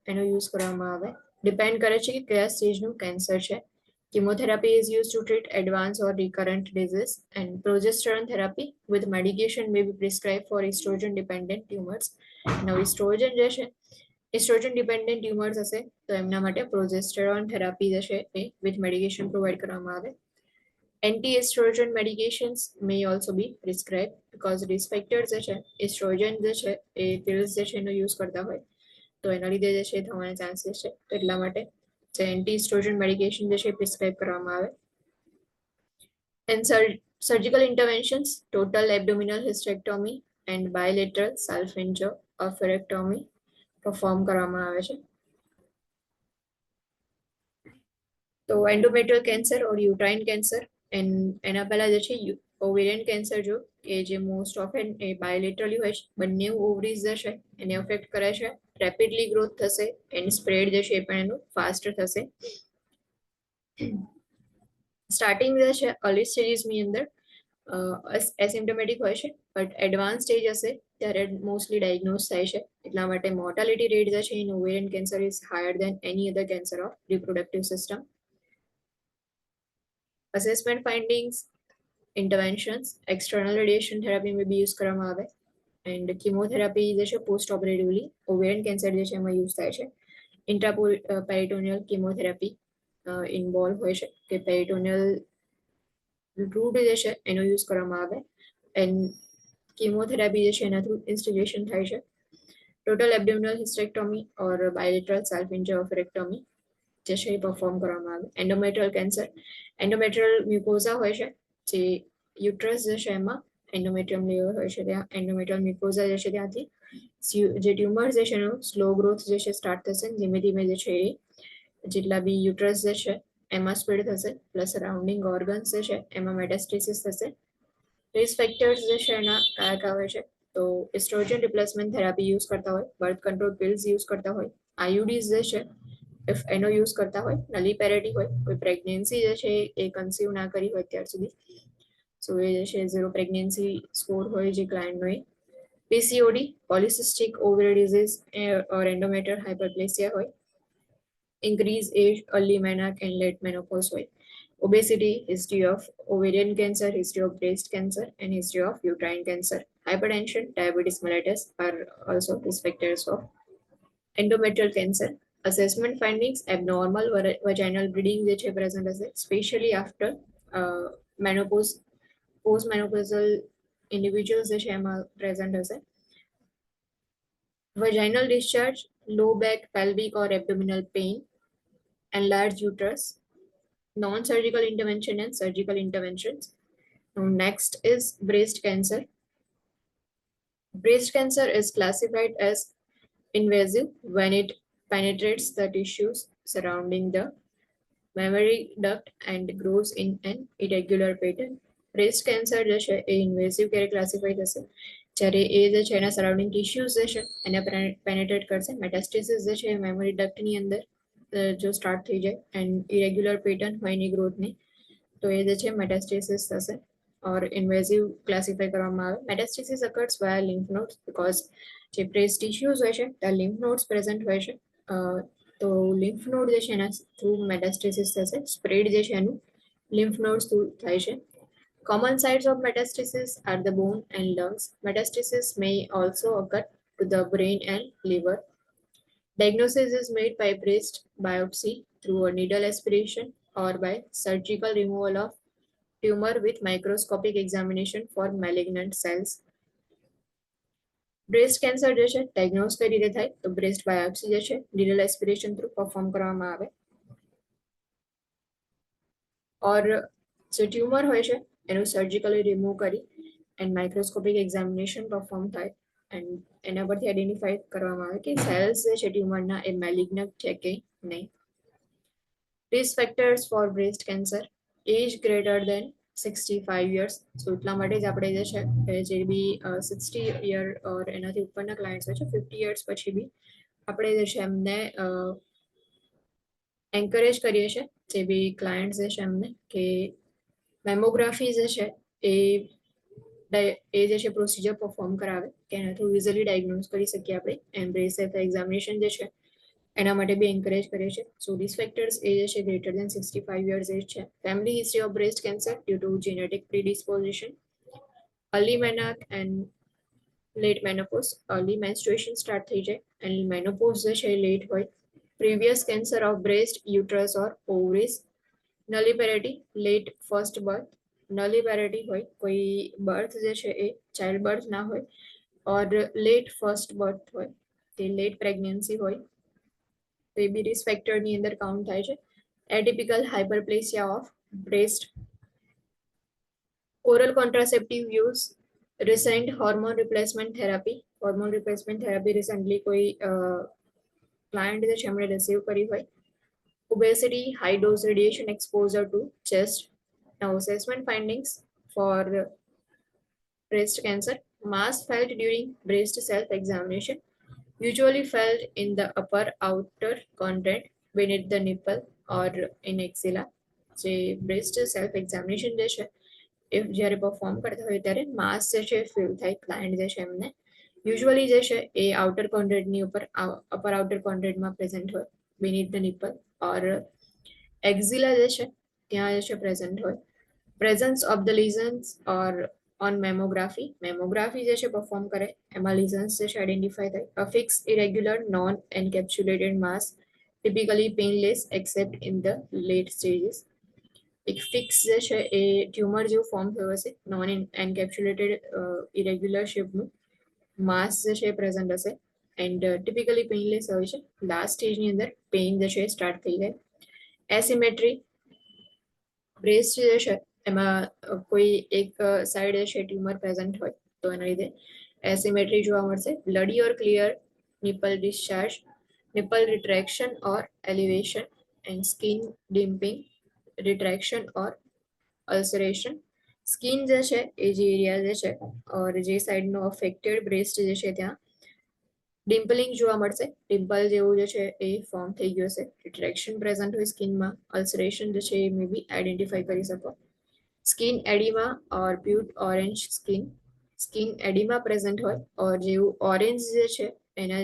એનો યુઝ કરવામાં આવે. ડિપેન્ડ કરે છે કે કયા સ્ટેજનું કેન્સર છે. Chemotherapy is used to treat advanced or recurrent disease, and progesterone therapy with medication may be prescribed for estrogen dependent tumors. Now estrogen જે છે estrogen dependent tumors હશે તો એમના માટે progesterone therapy જે છે એ with medication provide કરવામાં આવે. Anti-estrogen medications may also be prescribed because risk factors જે છે estrogen જે છે એ pills જે છે એનો યુઝ કરતા હોય તો એના લીધે જે છે થવાના ચાન્સીસ છે, તો એટલા માટે એન્ટી એસ્ટ્રોજન મેડિકેશન જે છે પ્રિસ્ક્રાઇબ કરવામાં આવે. And surgical interventions, total abdominal hysterectomy and bilateral salpingo-oophorectomy perform કરવામાં આવે છે. તો એન્ડોમેટ્રિયલ કેન્સર ઓર યુટ્રાઇન કેન્સર એના પહેલા જે છે ઓવેરિયન કેન્સર જો કે જે મોસ્ટ ઓફન એ બાયોલેટરલી હોય છે, બંને ઓવરીઝ જે છે એને અફેક્ટ કરે છે, રેપિડલી ગ્રોથ થશે એન્ડ સ્પ્રેડ જે છે એ પણ એનું ફાસ્ટ થશે. સ્ટાર્ટિંગ જે છે અર્લી સ્ટેજીસની અંદર એસિમ્ટોમેટિક હોય છે, બટ એડવાન્સ સ્ટેજ હશે ત્યારે મોસ્ટલી ડાયગ્નોઝ થાય છે. એટલા માટે મોર્ટાલિટી રેટ જે છે in ovarian cancer is higher than any other cancer of reproductive system. Assessment findings, interventions, external radiation therapy may be used કરવામાં આવે, and chemotherapy જે છે પોસ્ટ ઓપરેટિવલી ઓવેરિયન કેન્સર જે છે એમાં યુઝ થાય છે. ઇન્ટ્રાપેરિટોનિયલ chemotherapy ઇન્વોલ્વ હોય છે કે પેરિટોનિયલ રૂટ જે છે એનો યુઝ કરવામાં આવે, એન્ડ chemotherapy જે છે એના થ્રુ ઇન્સ્ટિગેશન થાય છે. ટોટલ એબ્ડોમિનલ હિસ્ટેરેક્ટોમી ઓર બાયલેટરલ સાલ્પિંજો-ઓપરેક્ટોમી જે છે એ પરફોર્મ કરવામાં આવે. એન્ડોમેટ્રિયલ કેન્સર, એન્ડોમેટ્રિયલ મ્યુકોઝા હોય છે જે યુટ્રસ જે છે એમાં એન્ડોમેટ્રિયમ લેયર હોય છે, ત્યાં એન્ડોમેટ્રિયલ મ્યુકોઝા જે છે ત્યાંથી જે ટ્યુમર જે છે એનો સ્લો ગ્રોથ જે છે સ્ટાર્ટ થશે, ધીમે ધીમે જે છે એ જેટલા બી યુટ્રસ જે છે એમાં સ્પ્રેડ થશે, પ્લસ સરાઉન્ડિંગ ઓર્ગન્સ જે છે એમાં મેટાસ્ટેસિસ થશે. રિસ્ક ફેક્ટર્સ જે છે એના કયા કયા હોય છે તો એસ્ટ્રોજન રિપ્લેસમેન્ટ થેરાપી યુઝ કરતા હોય, બર્થ કંટ્રોલ પિલ્સ યુઝ કરતા હોય, આયુડીઝ જે છે ઇફ એનો યુઝ કરતા હોય, નલી પેરેટી હોય, કોઈ પ્રેગ્નન્સી જે છે એ કન્સીવ ના કરી હોય અત્યાર સુધી, સો એ જે છે 0 પ્રેગ્નન્સી સ્કોર હોય જે ક્લાયન્ટનો, એ પીસીઓડી, પોલિસિસ્ટિક ઓવેરી ડિઝીઝ ઓર એન્ડોમેટ્રિયલ હાઇપરપ્લેસિયા હોય, increase age, early menarche and late menopause હોય, obesity, history of ovarian cancer, history of breast cancer and history of uterine cancer, hypertension, diabetes mellitus are also risk factors of endometrial cancer. Assessment findings, abnormal vaginal bleeding જે છે present હશે, especially after menopause, postmenopausal individuals જે છે એમાં present હશે. Vaginal discharge, low back, pelvic or abdominal pain, enlarged uterus, non-surgical intervention and surgical interventions. Now next is breast cancer. Breast cancer is classified as invasive when it penetrates the tissues surrounding the mammary duct and grows in an irregular pattern. Breast cancer જે છે એ ઇન્વેસિવ ક્યારે classify થશે જ્યારે એ જે છે એના surrounding tissues જે છે એને પેનેટ્રેટ કરશે, મેટાસ્ટેસિસ જે છે એ મેમરી ડક્ટની અંદર જો સ્ટાર્ટ થઈ જાય એન્ડ ઇરેગ્યુલર પેટર્ન હોય એની ગ્રોથની તો એ જે છે મેટાસ્ટેસિસ થશે ઓર ઇન્વેસિવ ક્લાસિફાઈ કરવામાં આવે. Metastasis occurs via lymph nodes because જે બ્રેસ્ટ ટિશ્યુઝ હોય છે ત્યાં લિમ્ફ નોડ્સ પ્રેઝન્ટ હોય છે, તો લિમ્ફ નોડ જે છે એના થ્રુ મેટાસ્ટેસિસ થશે, સ્પ્રેડ જે છે એનું લિમ્ફ નોડ્સ થ્રુ થાય છે. Common sites of metastasis are the bone and lungs. Metastasis may also occur to the brain and liver. Diagnosis is made by breast biopsy through a needle aspiration or by surgical removal of tumor with microscopic examination for malignant cells. Breast cancer જે છે diagnose કઈ રીતે થાય તો breast biopsy જે છે needle aspiration through perform કરવામાં આવે, ઓર જે ટ્યુમર હોય છે એનું સર્જિકલી રિમૂવ કરી એન્ડ માઇક્રોસ્કોપિક એક્ઝામિનેશન પરફોર્મ થાય. એન્ડ એના પરથી આઈડેન્ટિફાઈ કરવામાં આવે કે સેલ્સ જે છે ટ્યુમરના એ મેલિગ્નન્ટ છે કે નહીં. Risk factors for breast cancer, age greater than 65 years. So એટલા માટે જ આપણે જે છે જે બી 60 year ઓર એનાથી ઉપરના ક્લાયન્ટ્સ હોય છે 50 years પછી બી આપણે જે છે એમને એન્કરેજ કરીએ છીએ જે બી ક્લાયન્ટ્સ જે છે એમને કે મેમોગ્રાફી જે છે એ જે છે પ્રોસિજર પરફોર્મ કરાવે કે એના થ્રુ ઇઝીલી ડાયગ્નોઝ કરી શકીએ આપણે. એમ્બ્રેસ એક્ઝામિનેશન જે છે એના માટે બી એન્કરેજ કરે છે. સો રિસ્ક ફેક્ટર્સ એ જે છે ગ્રેટર દેન 65 years એજ છે. Family history of breast cancer due to genetic predisposition, early મેનાક and late menopause, early menstruation start થઈ જાય એન્ડ મેનોપોઝ જે છે લેટ હોય, previous cancer of breast, uterus or ovaries, nulliparity, late first birth, nulliparity હોય કોઈ birth જે છે એ ચાઇલ્ડ બર્થ ના હોય ઓર લેટ ફર્સ્ટ બર્થ હોય કે લેટ પ્રેગ્નન્સી હોય તો એ બી રિસ્ક ફેક્ટરની અંદર કાઉન્ટ થાય છે. Atypical hyperplasia of breast, oral contraceptive use, recent hormone replacement therapy, hormone replacement therapy recently કોઈ ક્લાયન્ટ જે છે એમણે રિસીવ કરી હોય, obesity, high dose radiation exposure to chest. Now assessment findings for breast cancer, mass felt during breast self examination, usually felt in the upper outer content beneath the nipple or in axilla. જે breast self examination જે છે એ જ્યારે perform કરતા હોય ત્યારે માસ જે છે feel થાય ક્લાયન્ટ જે છે એમને યુઝ્યુઅલી જે છે એ આઉટર કોન્ટ્રેન્ટની ઉપર અપર આઉટર કોન્ટ્રેન્ટમાં પ્રેઝન્ટ હોય beneath the nipple or axilla જે છે ત્યાં જે છે પ્રેઝન્ટ હોય. Presence of the lesions or on mammography, mammography જે છે પરફોર્મ કરે એમાં લીઝન્સ જે છે આઈડેન્ટિફાઈ થાય. A fix irregular non encapsulated mass, typically painless except in the late stages. એક ફિક્સ જે છે એ ટ્યુમર જેવું ફોર્મ થયું હશે, નોન એન્કેપ્સ્યુલેટેડ ઇરેગ્યુલર શેપનું માસ જે છે એ પ્રેઝન્ટ હશે એન્ડ ટિપિકલી પેઇનલેસ હોય છે. લાસ્ટ સ્ટેજની અંદર પેઇન જે છે સ્ટાર્ટ થઈ જાય. એસિમેટ્રી, બ્રેસ્ટ જે છે એમાં કોઈ એક સાઈડ જે છે ટ્યુમર પ્રેઝન્ટ હોય તો એના લીધે એસિમેટ્રી જોવા મળશે. Bloody or clear nipple discharge, nipple retraction or elevation and skin dimpling, retraction or ulceration. Skin જે છે એ જે એરિયા જે છે ઓર જે સાઈડનો અફેક્ટેડ બ્રેસ્ટ જે છે ત્યાં ડિમ્પલિંગ જોવા મળશે, ડિમ્પલ જેવું જે છે એ ફોર્મ થઈ ગયું હશે. રિટ્રેક્શન પ્રેઝન્ટ હોય સ્કિનમાં, અલ્સરેશન જે છે એ મે બી આઈડેન્ટિફાઈ કરી શકો. સ્કિન એડિમા ઓર પ્યુટ ઓરેન્જ સ્કિન, સ્કિન એડિમા પ્રેઝન્ટ હોય ઓર જેવું ઓરેન્જ જે છે એના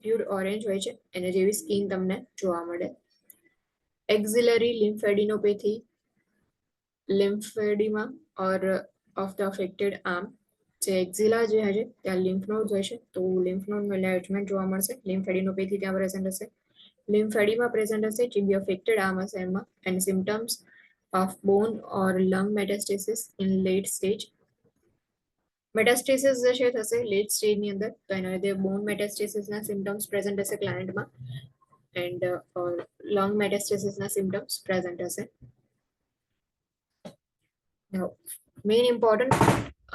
પ્યુર ઓરેન્જ હોય છે એને જેવી સ્કિન તમને જોવા મળે. એક્ઝિલરી લિમ્ફેડિનોપેથી, લિમ્ફેડિમા ઓર ઓફ ધ અફેક્ટેડ આર્મ, જે એક્ઝિલા જે છે ત્યાં લિમ્ફ નોડ હોય છે તો લિમ્ફ નોડનું એન્લાર્જમેન્ટ જોવા મળશે. લિમ્ફેડિનોપેથી ત્યાં પ્રેઝન્ટ હશે, લિમ્ફેડિમા પ્રેઝન્ટ હશે, જે બી અફેક્ટેડ આર્મ હશે એમાં. And symptoms of bone or lung metastasis in late stage. મેટાસ્ટેસિસ જે છે થશે લેટ સ્ટેજની અંદર તો એના લીધે બોન મેટાસ્ટેસિસના સિમ્ટમ્સ પ્રેઝન્ટ હશે ક્લાયન્ટમાં એન્ડ લંગ મેટાસ્ટેસિસના સિમ્ટમ્સ પ્રેઝન્ટ હશે. મેઇન ઇમ્પોર્ટન્ટ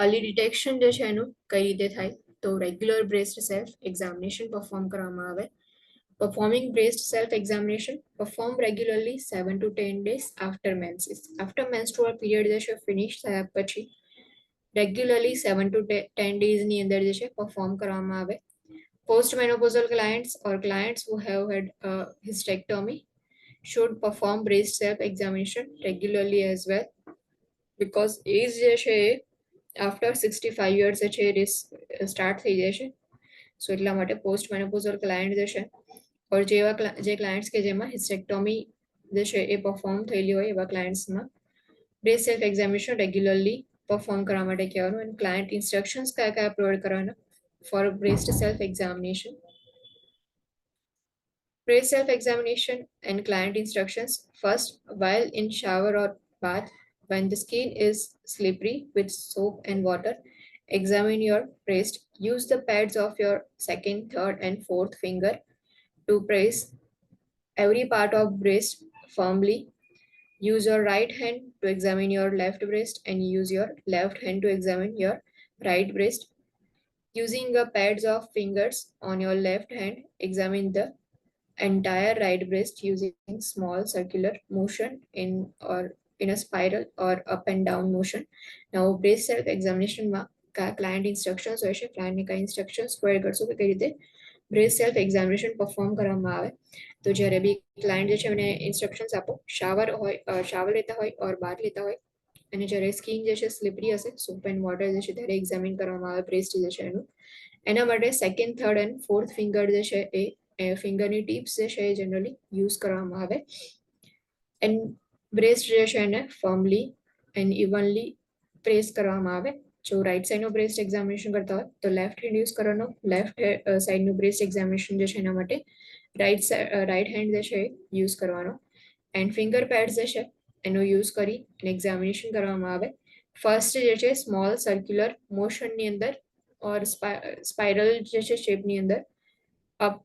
અર્લી ડિટેક્શન જે છે એનું કઈ રીતે થાય તો regular breast self examination perform કરવામાં આવે. Performing breast self-examination, perform regularly 7 to 10 days after menses. After menstrual period જે છે ફિનિશ થયા પછી રેગ્યુલરલી 7 to 10 days ની અંદર જે છે પરફોર્મ કરવામાં આવે. Post menopausal clients or clients who have had a hysterectomy should perform breast self-examination regularly as well because age જે છે એ after 65 years જે છે સ્ટાર્ટ થઈ જાય છે. સો એટલા માટે પોસ્ટ મેનોપોઝલ ક્લાયન્ટ જે છે ઓર જે ક્લાયન્ટ્સ કે જેમાં હિસ્ટેક્ટોમી જે છે એ પરફોર્મ થયેલી હોય એવા ક્લાયન્ટ્સમાં breast self examination regularly perform કરવા માટે કહેવાનું. અને ક્લાયન્ટ ઇન્સ્ટ્રક્શન્સ કયા કયા પ્રોવાઈડ કરવાના for breast self examination. Breast self-examination and client instructions. First, while in shower or bath, when the skin is slippery with soap and water, examine your breast. Use the pads of your second, third, and fourth finger to press every part of breast firmly. Use your right hand to examine your left breast and use your left hand to examine your right breast. Using a pads of fingers on your left hand, examine the entire right breast using small circular motion in a spiral or up and down motion. Now breast self examination માં client instructions હોય છે. client ને કઈ instructions provide કરશો કે કઈ રીતે breast self examination perform કરવામાં આવે. તો જ્યારે બી client જે છે એને instructions આપો, શાવર લેતા હોય or બાથ લેતા હોય અને જ્યારે સ્કિન જે છે સ્લિપરી હશે, સોપ એન્ડ વોટર જે છે ત્યારે એક્ઝામિન કરવામાં આવે breast જે છે એનું. એના માટે second, third and fourth finger જે છે એ ફિંગરની ટીપ્સ જે છે એ જનરલી યુઝ કરવામાં આવે. એન્ડ બ્રેસ્ટ જે છે એને ફર્મલી એન્ડ ઇવનલી પ્રેસ કરવામાં આવે. જો રાઈટ સાઈડનો બ્રેસ્ટ એક્ઝામિનેશન કરતા હોય તો લેફ્ટ હેન્ડ યુઝ કરવાનો. લેફ્ટ સાઈડનું બ્રેસ્ટ એક્ઝામિનેશન જે છે એના માટે રાઈટ હેન્ડ જે છે યુઝ કરવાનો. એન્ડ ફિંગર પેડ્સ જે છે એનો યુઝ કરી અને એક્ઝામિનેશન કરવામાં આવે. ફર્સ્ટ જે છે સ્મોલ સર્ક્યુલર મોશનની અંદર ઓર સ્પાઇરલ જે છે શેપની અંદર અપ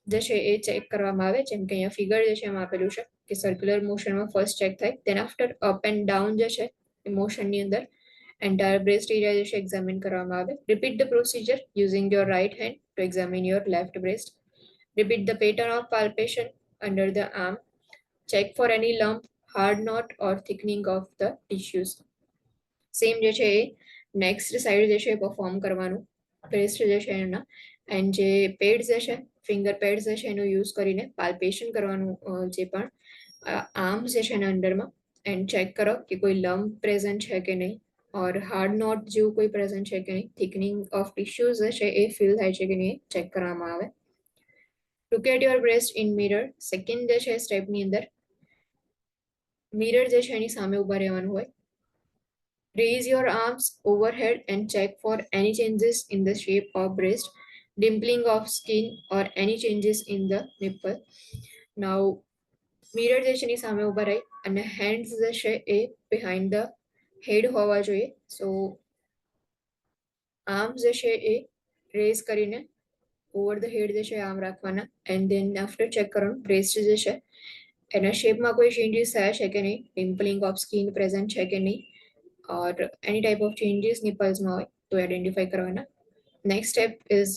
જે છે એ ચેક કરવામાં આવે. જેમ કે અહીંયા ફિગર જે છે એમાં આપેલું છે કે સર્ક્યુલર મોશનમાં ફર્સ્ટ ચેક થાય, then after up and down જે છે એ મોશનની અંદર એન્ટાયર બ્રેસ્ટ એરિયા જે છે એક્ઝામિન કરવામાં આવે. Repeat the procedure using your right hand to examine your left breast. Repeat the pattern of palpation under the arm. Check for any lump, hard knot or thickening of the tissues. Same જે છે એ next side જે છે એ perform કરવાનું breast જે છે એના. And જે pads જે છે ફિંગર પેડ્સ જે છે એનો યુઝ કરીને પાલ્પેશન કરવાનું જે પણ આર્મ્સ જે છે એના અંડરમાં. એન્ડ ચેક કરો કે કોઈ લમ્પ પ્રેઝન્ટ છે કે નહીં ઓર હાર્ડ નોટ જેવું કોઈ પ્રેઝન્ટ છે કે નહીં, થિકનિંગ ઓફ ટિશ્યુઝ જે છે એ ફીલ થાય છે કે નહીં ચેક કરવામાં આવે. Look at your breast in mirror. Second જે છે સ્ટેપની અંદર મિરર જે છે એની સામે ઉભા રહેવાનું હોય. Raise your arms overhead and check for any changes in the shape of breast, dimpling of skin or any changes in the nipple. Now, mirror જે છે એની સામે ઉભા રહી અને hands જે છે એ behind the head હોવા જોઈએ. So, arms જે છે એ raise કરીને over the head જે છે આર્મ રાખવાના. and then after check કરવાનું breast જે છે એના શેપમાં કોઈ changes થયા છે કે નહીં, dimpling of skin present છે કે નહીં or any type of changes nipples માં હોય તો identify કરવાના. Next step is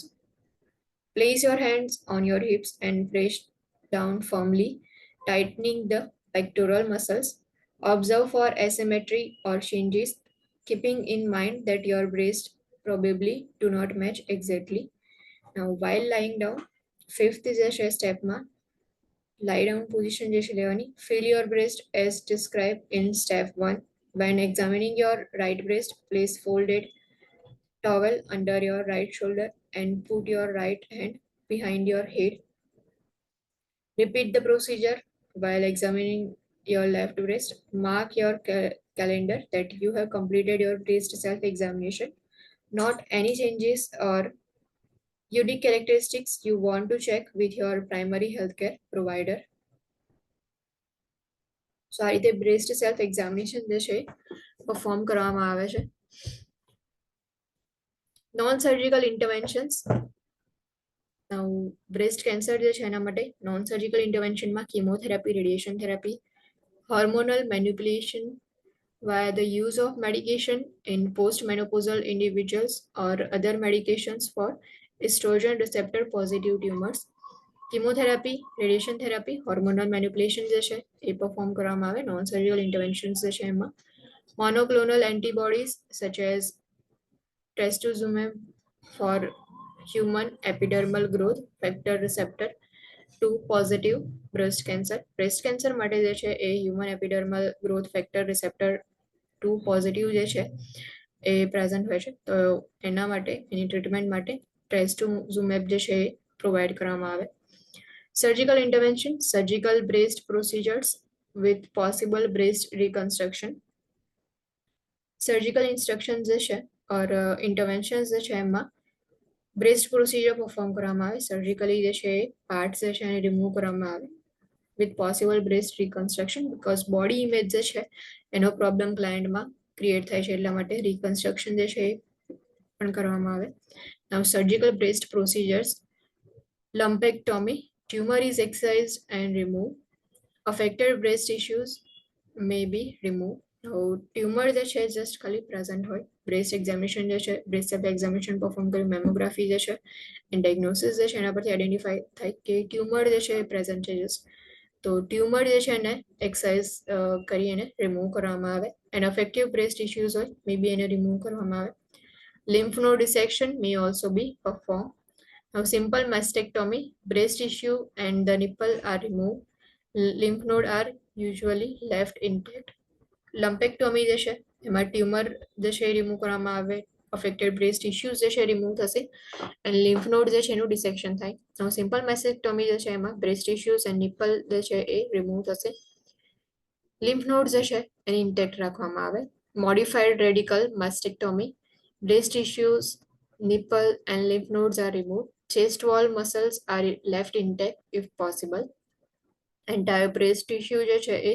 place your hands on your hips and press down firmly, tightening the pectoral muscles. Observe for asymmetry or changes, keeping in mind that your breasts probably do not match exactly. Now while lying down, fifth જે છે સ્ટેપમાં lie down position જે છે લેવાની. Feel your breast as described in step 1. When examining your right breast, place folded towel under your right shoulder and put your right hand behind your head. Repeat the procedure while examining your left breast. Mark your calendar that you have completed your breast self-examination. Note any changes or unique characteristics you want to check with your primary healthcare provider. So આ રીતે breast self-examination જે છે perform કરવામાં આવે છે. Non-surgical interventions. Now, breast cancer જે છે એના માટે non-surgical intervention માં chemotherapy, radiation therapy, hormonal manipulation via the use of medication in postmenopausal individuals or other medications for estrogen receptor positive tumors. Chemotherapy, radiation therapy, hormonal manipulation જે છે એ perform કરવામાં આવે. Non-surgical interventions જે છે એમાં monoclonal antibodies such as trastuzumab for human epidermal growth factor receptor 2 positive breast cancer. Breast cancer માટે જે છે એ human epidermal growth factor receptor 2 positive જે છે એ પ્રેઝન્ટ હોય છે. તો એના માટે એની ટ્રીટમેન્ટ માટે ટ્રેસ્ટુઝુમેબ જે છે એ પ્રોવાઈડ કરવામાં આવે. Surgical intervention, surgical breast procedures with possible breast reconstruction. Surgical instruction જે છે ઓર ઇન્ટરવેન્શન્સ જે છે એમાં બ્રેસ્ટ પ્રોસિજર પરફોર્મ કરવામાં આવે. સર્જિકલી જે છે એ પાર્ટ્સ જે છે એને રિમૂવ કરવામાં આવે with possible breast reconstruction because body image જે છે એનો પ્રોબ્લેમ ક્લાયન્ટમાં ક્રિએટ થાય છે એટલા માટે રિકન્સ્ટ્રક્શન જે છે એ પણ કરવામાં આવે. Now surgical breast procedures, lumpectomy, tumor is excised and removed. Affected breast tissues may be removed. તો ટ્યુમર જે છે જસ્ટ ખાલી પ્રેઝન્ટ હોય બ્રેસ્ટ એક્ઝામિનેશન જે છે, બ્રેસ્ટ સેલ્ફ એક્ઝામિનેશન પરફોર્મ કરી, મેમોગ્રાફી જે છે એન્ડ ડાયગ્નોસિસ જે છે એના પરથી આઈડેન્ટિફાઈ થાય કે ટ્યુમર જે છે એ પ્રેઝન્ટ છે. તો ટ્યુમર જે છે એને એક્સસાઇઝ કરી એને રિમૂવ કરવામાં આવે. એન્ડ અફેક્ટિવ બ્રેસ્ટ ઇશ્યુઝ હોય મે બી એને રિમૂવ કરવામાં આવે. lymph node dissection may also be performed. Now, simple mastectomy, breast tissue and the nipple are removed. Lymph node are usually left intact. Lumpectomy જે છે એમાં ટ્યુમર જે છે એ રિમૂવ કરવામાં આવે, અફેક્ટેડ બ્રેસ્ટ ઇશ્યુઝ જે છે રિમૂવ થશે અને લિમ્ફ નોડ જે છે એનું ડિસેક્શન થાય. હવે સિમ્પલ મેસ્ટેક્ટોમી જે છે એમાં બ્રેસ્ટ ઇશ્યુઝ એન્ડ નિપલ જે છે એ રિમૂવ થશે. લિમ્ફ નોડ જે છે એને ઇન્ટેક્ટ રાખવામાં આવે. Modified radical mastectomy, breast tissues, nipple and lymph nodes are removed. Chest wall muscles are left intact if possible. Entire breast tissue જે છે એ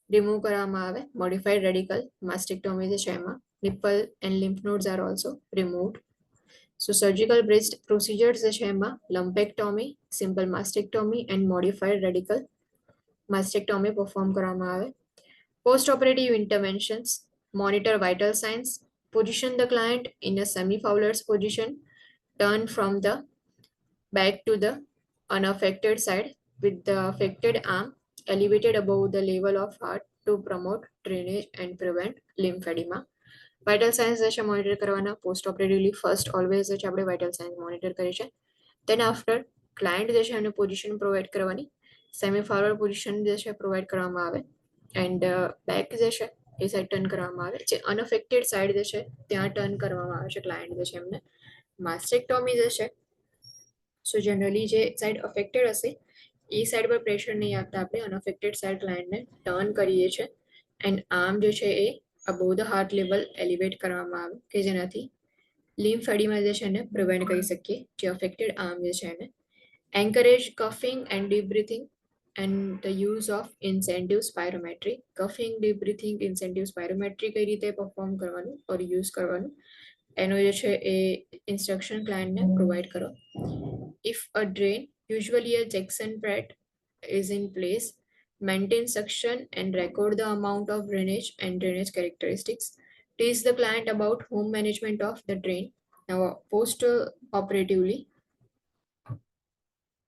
રિમૂવ કરવામાં આવે. મોડિફાઈડ રેડિકલ માસ્ટેક્ટોમી જે છે એમાં nipple and lymph nodes are also removed. So surgical breast procedures જે છે એમાં lumpectomy, simple mastectomy and modified radical mastectomy perform કરવામાં આવે. Post-operative interventions, monitor vital signs, position the client in a semi-fowler's position, turn from the back to the unaffected side with the affected arm elevated above the level of heart to promote drainage and prevent lymphedema. Vital signs જે છે monitor કરવાના. Post ઓપરેટિવલી first always જે છે આપણે vital science monitor કરીએ છીએ. Then after client જે છે એને પોઝિશન પ્રોવાઈડ કરવાની, સેમી ફોરવર્ડ પોઝિશન જે છે પ્રોવાઈડ કરવામાં આવે એન્ડ બેક જે છે એ સાઈડ ટર્ન કરવામાં આવે. જે અનઅફેક્ટેડ સાઈડ જે છે ત્યાં ટર્ન કરવામાં આવે છે ક્લાયન્ટ જે છે એમને. માસ્ટેક્ટોમી જે છે સો જનરલી જે સાઈડ અફેક્ટેડ હશે એ સાઈડ પર પ્રેશર નહીં આપતા આપણે અનઅફેક્ટેડ સાઈડ ક્લાયન્ટને ટર્ન કરીએ છીએ એન્ડ આર્મ જે છે એ above the heart level elevate કરવામાં આવે કે જેનાથી લિમ્ફેડિમા જે છે એને પ્રિવેન્ટ કરી શકીએ, જે અફેક્ટેડ આર્મ જે છે એને. Encourage coughing and deep breathing and the use of incentive spirometry. Coughing, deep breathing, incentive spirometry કઈ રીતે પરફોર્મ કરવાનું ઓર યુઝ કરવાનું એનો જે છે એ ઇન્સ્ટ્રક્શન ક્લાયન્ટને પ્રોવાઈડ કરો. If a drain, usually a Jackson Pratt is in place, maintain suction and record the amount of drainage and drainage characteristics. Teach the client about home management of the drain. Now, post operatively,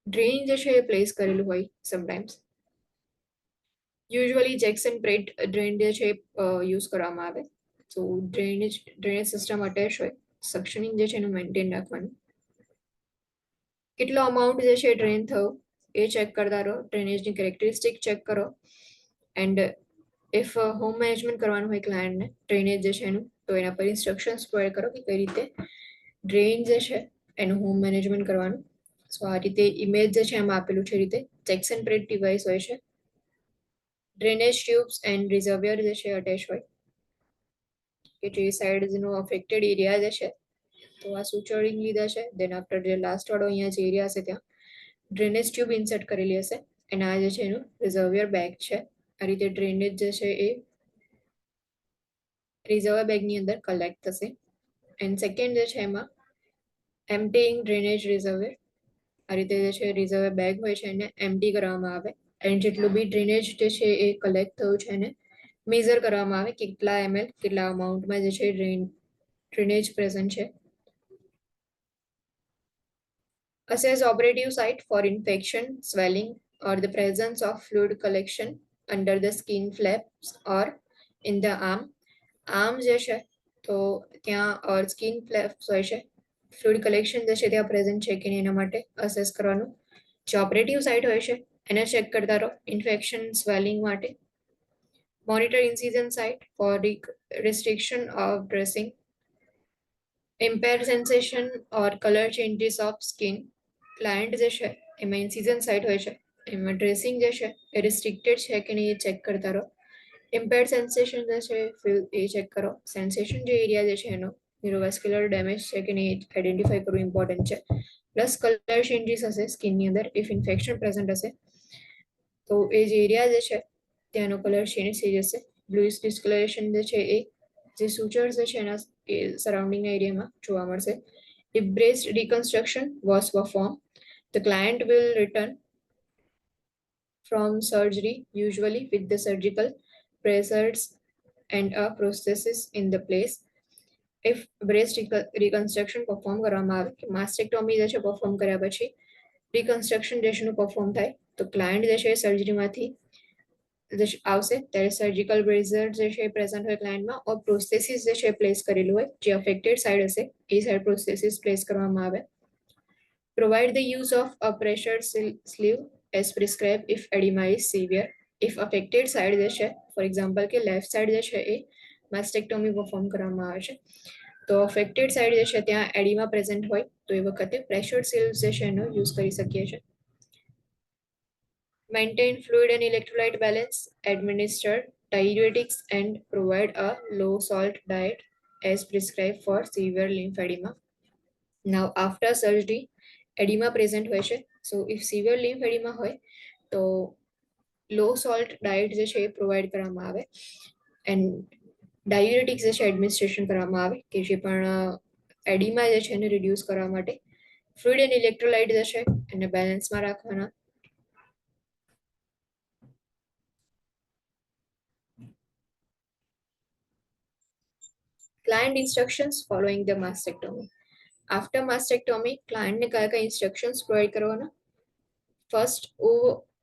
drain જે છે એ place કરેલું હોય sometimes. Usually Jackson પ્રેટ drain જે છે use કરવામાં આવે. સો drainage system attach હોય, સક્શનિંગ જે છે એનું મેન્ટેન રાખવાનું. કેટલો અમાઉન્ટ જે છે ડ્રેન થયો એ ચેક કરતા રહો, ડ્રેનેજની કેરેક્ટરિસ્ટિક ચેક કરો એન્ડ ઇફ હોમ મેનેજમેન્ટ કરવાનું હોય ક્લાયન્ટને ડ્રેનેજ જે છે એનું તો એના પર ઇન્સ્ટ્રક્શન્સ પ્રોવાઈડ કરો કે કઈ રીતે ડ્રેઇન જે છે એનું હોમ મેનેજમેન્ટ કરવાનું. સો આ રીતે ઇમેજ જે છે એમાં આપેલું છે રીતે જેક્સન પ્રેટ ડિવાઇસ હોય છે. ડ્રેનેજ ટ્યુબ્સ એન્ડ રિઝર્વિયર જે છે અટેચ હોય કે જે સાઈડનો અફેક્ટેડ એરિયા જે છે તો આ સુચરિંગ લીધા છે. દેન આફ્ટર જે લાસ્ટ વાળો અહીંયા જે એરિયા હશે ત્યાં ડ્રેનેજ ટ્યુબ ઇન્સર્ટ કરેલી હશે અને આ જે છે એનું રિઝર્વિયર બેગ છે. આ રીતે ડ્રેનેજ જે છે એ રિઝર્વર બેગની અંદર કલેક્ટ થશે. એન્ડ સેકન્ડ જે છે એમાં એમ્પટીંગ ડ્રેનેજ રિઝર્વિયર. આ રીતે જે છે રિઝર્વર બેગ હોય છે એને એમ્પટી કરવામાં આવે એન્ડ જેટલું બી ડ્રેનેજ જે છે એ કલેક્ટ થયું છે એને મેઝર કરવામાં આવે કેટલા ml કેટલા અમાઉન્ટમાં જે છે ડ્રેનેજ પ્રેઝન્ટ છે. Assess operative site for infection, swelling or the presence of fluid collection under the skin flaps or in the arm. Arm જે છે તો ત્યાં સ્કિન ફ્લેપ્સ હોય છે, ફ્લુઇડ કલેક્શન જે છે ત્યાં પ્રેઝન્ટ છે કે નહીં એના માટે અસેસ કરવાનું. જે ઓપરેટિવ સાઇટ હોય છે એને ચેક કરતા રહો ઇન્ફેક્શન સ્વેલિંગ માટે. Monitor incision site for restriction of dressing. Impaired sensation or color changes of skin. Client જે છે એમાં ઇન્સિઝન સાઇટ હોય છે એમાં ડ્રેસિંગ જે છે એ રિસ્ટ્રિક્ટેડ છે કે નહીં એ ચેક કરતા રહો. ઇમ્પેર્ડ સેન્સેશન જે છે એ ચેક કરો. સેન્સેશન જે એરિયા જે છે એનો ન્યુરોવેસ્ક્યુલર ડેમેજ છે કે નહીં આઈડેન્ટિફાઈ કરવું ઇમ્પોર્ટન્ટ છે. પ્લસ કલર ચેન્જીસ હશે સ્કિનની અંદર ઇફ ઇન્ફેક્શન પ્રેઝન્ટ હશે તો એ જે એરિયા જે છે ત્યાંનો કલર ચેન્જ થઈ જશે. બ્લુઇશ ડિસ્કલરેશન જે છે એ જે સૂચર્સ જે છે એના સરાઉન્ડિંગના એરિયામાં જોવા મળશે. If breast reconstruction was performed, the client will return from surgery usually with the surgical pressures and a prosthesis in the place. If breast reconstruction perform કરવામાં આવે કે માસ્ટેક્ટોમી જે છે પરફોર્મ કર્યા પછી રિકન્સ્ટ્રક્શન જે છે પરફોર્મ થાય તો ક્લાયન્ટ જે છે સર્જરીમાંથી આવશે ત્યારે સર્જિકલ બ્રેઝર જે છે પ્રેઝન્ટ હોય ક્લાયન્ટમાં ઓર પ્રોસ્થેસિસ જે છે પ્લેસ કરેલું હોય જે અફેક્ટેડ સાઇડ હશે એ સાઇડ પ્રોસ્થેસિસ પ્લેસ કરવામાં આવે. Provide the use of a pressure sleeve as prescribed if edema is severe. If affected side જે છે ફોર એક્ઝામ્પલ કે લેફ્ટ સાઇડ જે છે એ માસ્ટેક્ટોમી પરફોર્મ કરવામાં આવે છે તો અફેક્ટેડ સાઇડ જે છે ત્યાં એડિમા પ્રેઝન્ટ હોય તો એ વખતે પ્રેશર સીલ્સ જે છે એનો યુઝ કરી શકીએ છીએ. Maintain fluid and electrolyte balance, administer diuretics and provide a low salt diet as prescribed for severe lymphedema. Now after surgery edema present હોય છે so if severe lymphedema હોય તો લો સોલ્ટ ડાયટ જે છે એ પ્રોવાઈડ કરવામાં આવે એન્ડ ડાયુરેટિક્સ જે છે એડમિનિસ્ટ્રેશન કરવામાં આવે કે જે પણ એડિમા જે છે એને રિડ્યુસ કરવા માટે ફ્લુઇડ એન્ડ ઇલેક્ટ્રોલાઇટ જે છે એને બેલેન્સમાં રાખવાના. Client instructions following the mastectomy. After mastectomy ક્લાયન્ટને કયા કયા ઇન્સ્ટ્રક્શન્સ પ્રોવાઈડ કરવાના? First,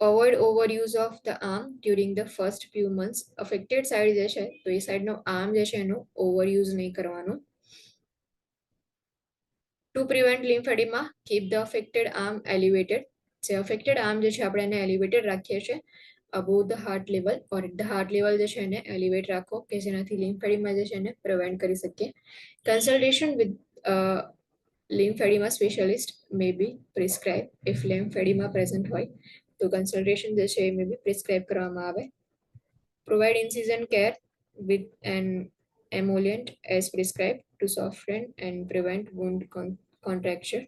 avoid overuse of the arm during the first few months. Affected side જે છે તો એ સાઈડનો આર્મ જે છે એનો ઓવરયુઝ નહીં કરવાનો. To prevent lymphedema, keep the affected arm elevated. જે affected arm જે છે આપણે એને elevated રાખીએ છીએ above the heart level or at the heart level જે છે એને elevate રાખો કે જેનાથી lymphedema જે છે એને prevent કરી શકીએ. Consultation with lymphedema specialist may be prescribed if lymphedema present હોય તો consultation જે છે એ may be prescribe કરવામાં આવે. Provide incision care with an emollient as prescribed to soften and prevent wound contracture.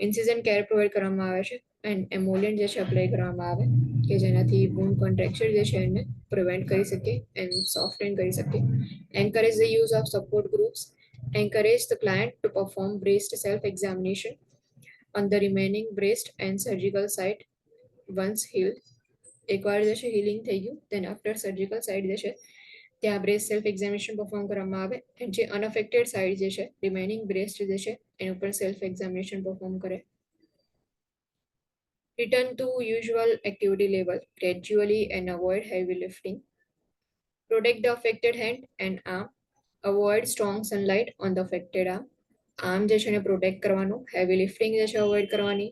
Incision care provide કરવામાં આવે છે and એમોલિયન્ટ જે છે અપ્લાય કરવામાં આવે કે જેનાથી wound contracture જે છે એને પ્રિવેન્ટ કરી શકીએ એન્ડ સોફ્ટન કરી શકીએ. Encourage the use of support groups. Encourage the client to perform breast self-examination on the remaining breast and surgical site once healed. એકવાર જે છે હિલિંગ થઈ ગયું then after surgical site જે છે ત્યાં બ્રેસ્ટ સેલ્ફ એક્ઝામિનેશન પરફોર્મ કરવામાં આવે એન્ડ જે અનઅફેક્ટેડ સાઇડ જે છે રિમેનિંગ બ્રેસ્ટ જે છે એના ઉપર સેલ્ફ એક્ઝામિનેશન પરફોર્મ કરે. Return to usual activity level gradually and avoid heavy lifting. Protect the affected hand and arm. Avoid strong sunlight on the affected arm. Arm જે છે એને પ્રોટેક્ટ કરવાનું, હેવી લિફ્ટિંગ જે છે અવોઇડ કરવાની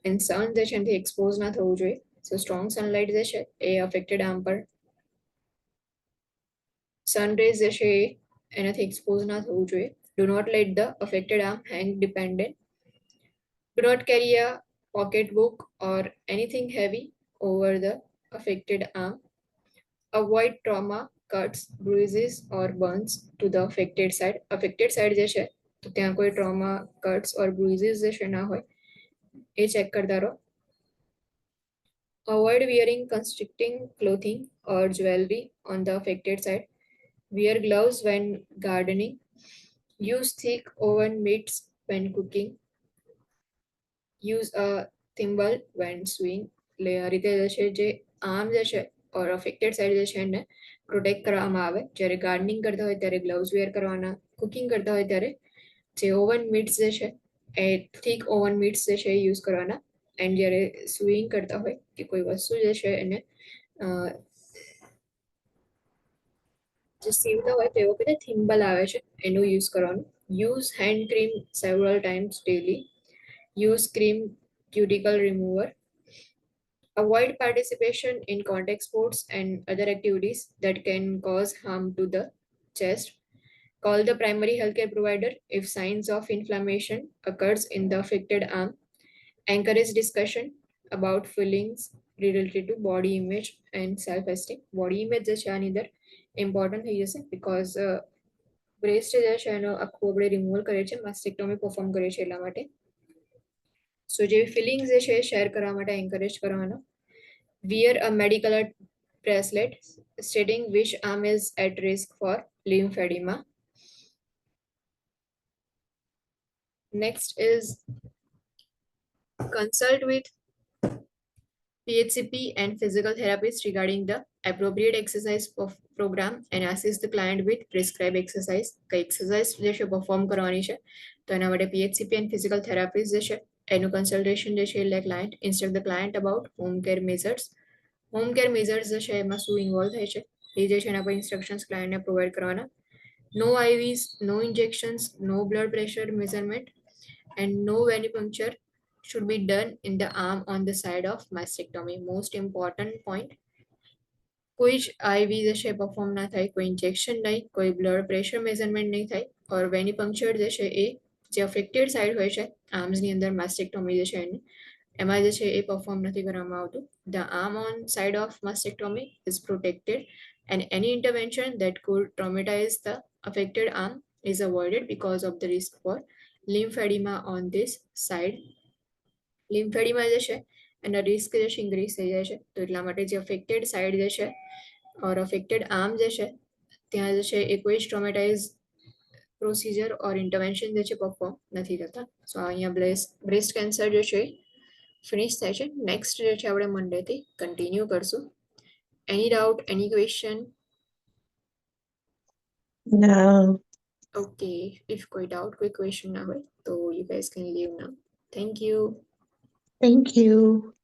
and સન જે છે એનાથી એક્સપોઝ ના થવું જોઈએ. સો સ્ટ્રોંગ સનલાઇટ જે છે એ અફેક્ટેડ આર્મ પર સનરેઝ જે છે એનાથી એક્સપોઝ ના થવું જોઈએ. Do not let the affected arm hang dependent. Do not carry a pocketbook or anything heavy over the affected arm. Avoid trauma, cuts, bruises or burns to the affected side. Affected side જે છે તો ત્યાં કોઈ trauma, cuts ઓર bruises જે છે ના હોય એ check કરતા રહો. Avoid wearing constricting clothing or jewelry on the affected side. Wear gloves when gardening. Use thick oven mitts when cooking. Use a thimble when sewing. એટલે આ રીતે જે છે જે આર્મ જે છે ઓર અફેક્ટેડ સાઇડ જે છે એને પ્રોટેક્ટ કરવામાં આવે. જ્યારે ગાર્ડનિંગ કરતા હોય ત્યારે ગ્લવ્સ વેર કરવાના, કુકિંગ કરતા હોય ત્યારે જે ઓવન મિટ્સ જે છે એ થીક ઓવન મિટ્સ જે છે એ યુઝ કરવાના એન્ડ જ્યારે સ્વિંગ કરતા હોય કે કોઈ વસ્તુ જે છે એને જે સીવતા હોય તો એ વખતે થિમ્બલ આવે છે એનું યુઝ કરવાનું. Use hand cream several times daily. Use cream cuticle remover. Avoid participation in contact sports and other activities that can cause harm to the chest. Call the primary healthcare provider if signs of inflammation occurs in the affected arm. Encourage discussion about feelings related to body image and self-esteem. Body image જે છે આની અંદર important થઈ જશે because breast જે છે એનો આખું આપણે રિમૂવલ કરીએ છીએ માસ્ટેક્ટોમી પરફોર્મ કરીએ છીએ એટલા માટે. સો જે ફિલિંગ્સ જે છે શેર કરવા માટે એન્કરેજ કરવાનો. Wear a medical bracelet stating which arm is at risk for lymphedema. Next is consult with PHCP and physical therapist regarding the appropriate exercise program and assist the client with prescribed exercise. કઈ exercise જે છે perform કરવાની છે તો એના માટે PHCP and physical therapist જે છે એનું કન્સલ્ટેશન જે છે એટલે client instruct the client about home care measures. Home care measures જે છે એમાં શું ઇન્વોલ્વ થાય છે એ જે છે એના પર ઇન્સ્ટ્રક્શન્સ ક્લાયન્ટને પ્રોવાઈડ કરવાના. No IVs, no injections, no blood pressure measurement and no venipuncture should be done in the arm on the side of mastectomy. Most important point, કોઈ જ આઈવી જે છે પરફોર્મ ના થાય, કોઈ ઇન્જેક્શન નહીં, કોઈ બ્લડ પ્રેશર મેઝરમેન્ટ નહીં થાય ઓર વેનિપંક્ચર જે છે એ જે અફેક્ટેડ સાઇડ હોય છે આર્મ્સની અંદર માસ્ટેક્ટોમી જે છે એની એમાં જે છે એ પરફોર્મ નથી કરવામાં આવતું. The arm on side of mastectomy is protected and any intervention that could traumatize the affected arm is avoided because of the risk for lymphedema on this side. લિમ્ફેડીમાં જે છે એના રિસ્ક જે છે ઇન્ક્રીઝ થઈ જાય છે તો એટલા માટે જે અફેક્ટેડ સાઇડ જે છે ઓર અફેક્ટેડ આર્મ જે છે ત્યાં જે છે એ કોઈ જ ટ્રોમેટાઇઝ પ્રોસિજર ઓર ઇન્ટરવેન્શન જે છે પરફોર્મ નથી થતા. સો અહીંયા બ્રેસ્ટ કેન્સર જે છે ફિનિશ થાય છે. નેક્સ્ટ જે છે આપણે મંડેથી કન્ટિન્યુ કરશું. એની doubt, any question? No. Okay, if કોઈ ડાઉટ, કોઈ ક્વેશ્ચન ના હોય તો you guys can live now. Thank you. Thank you.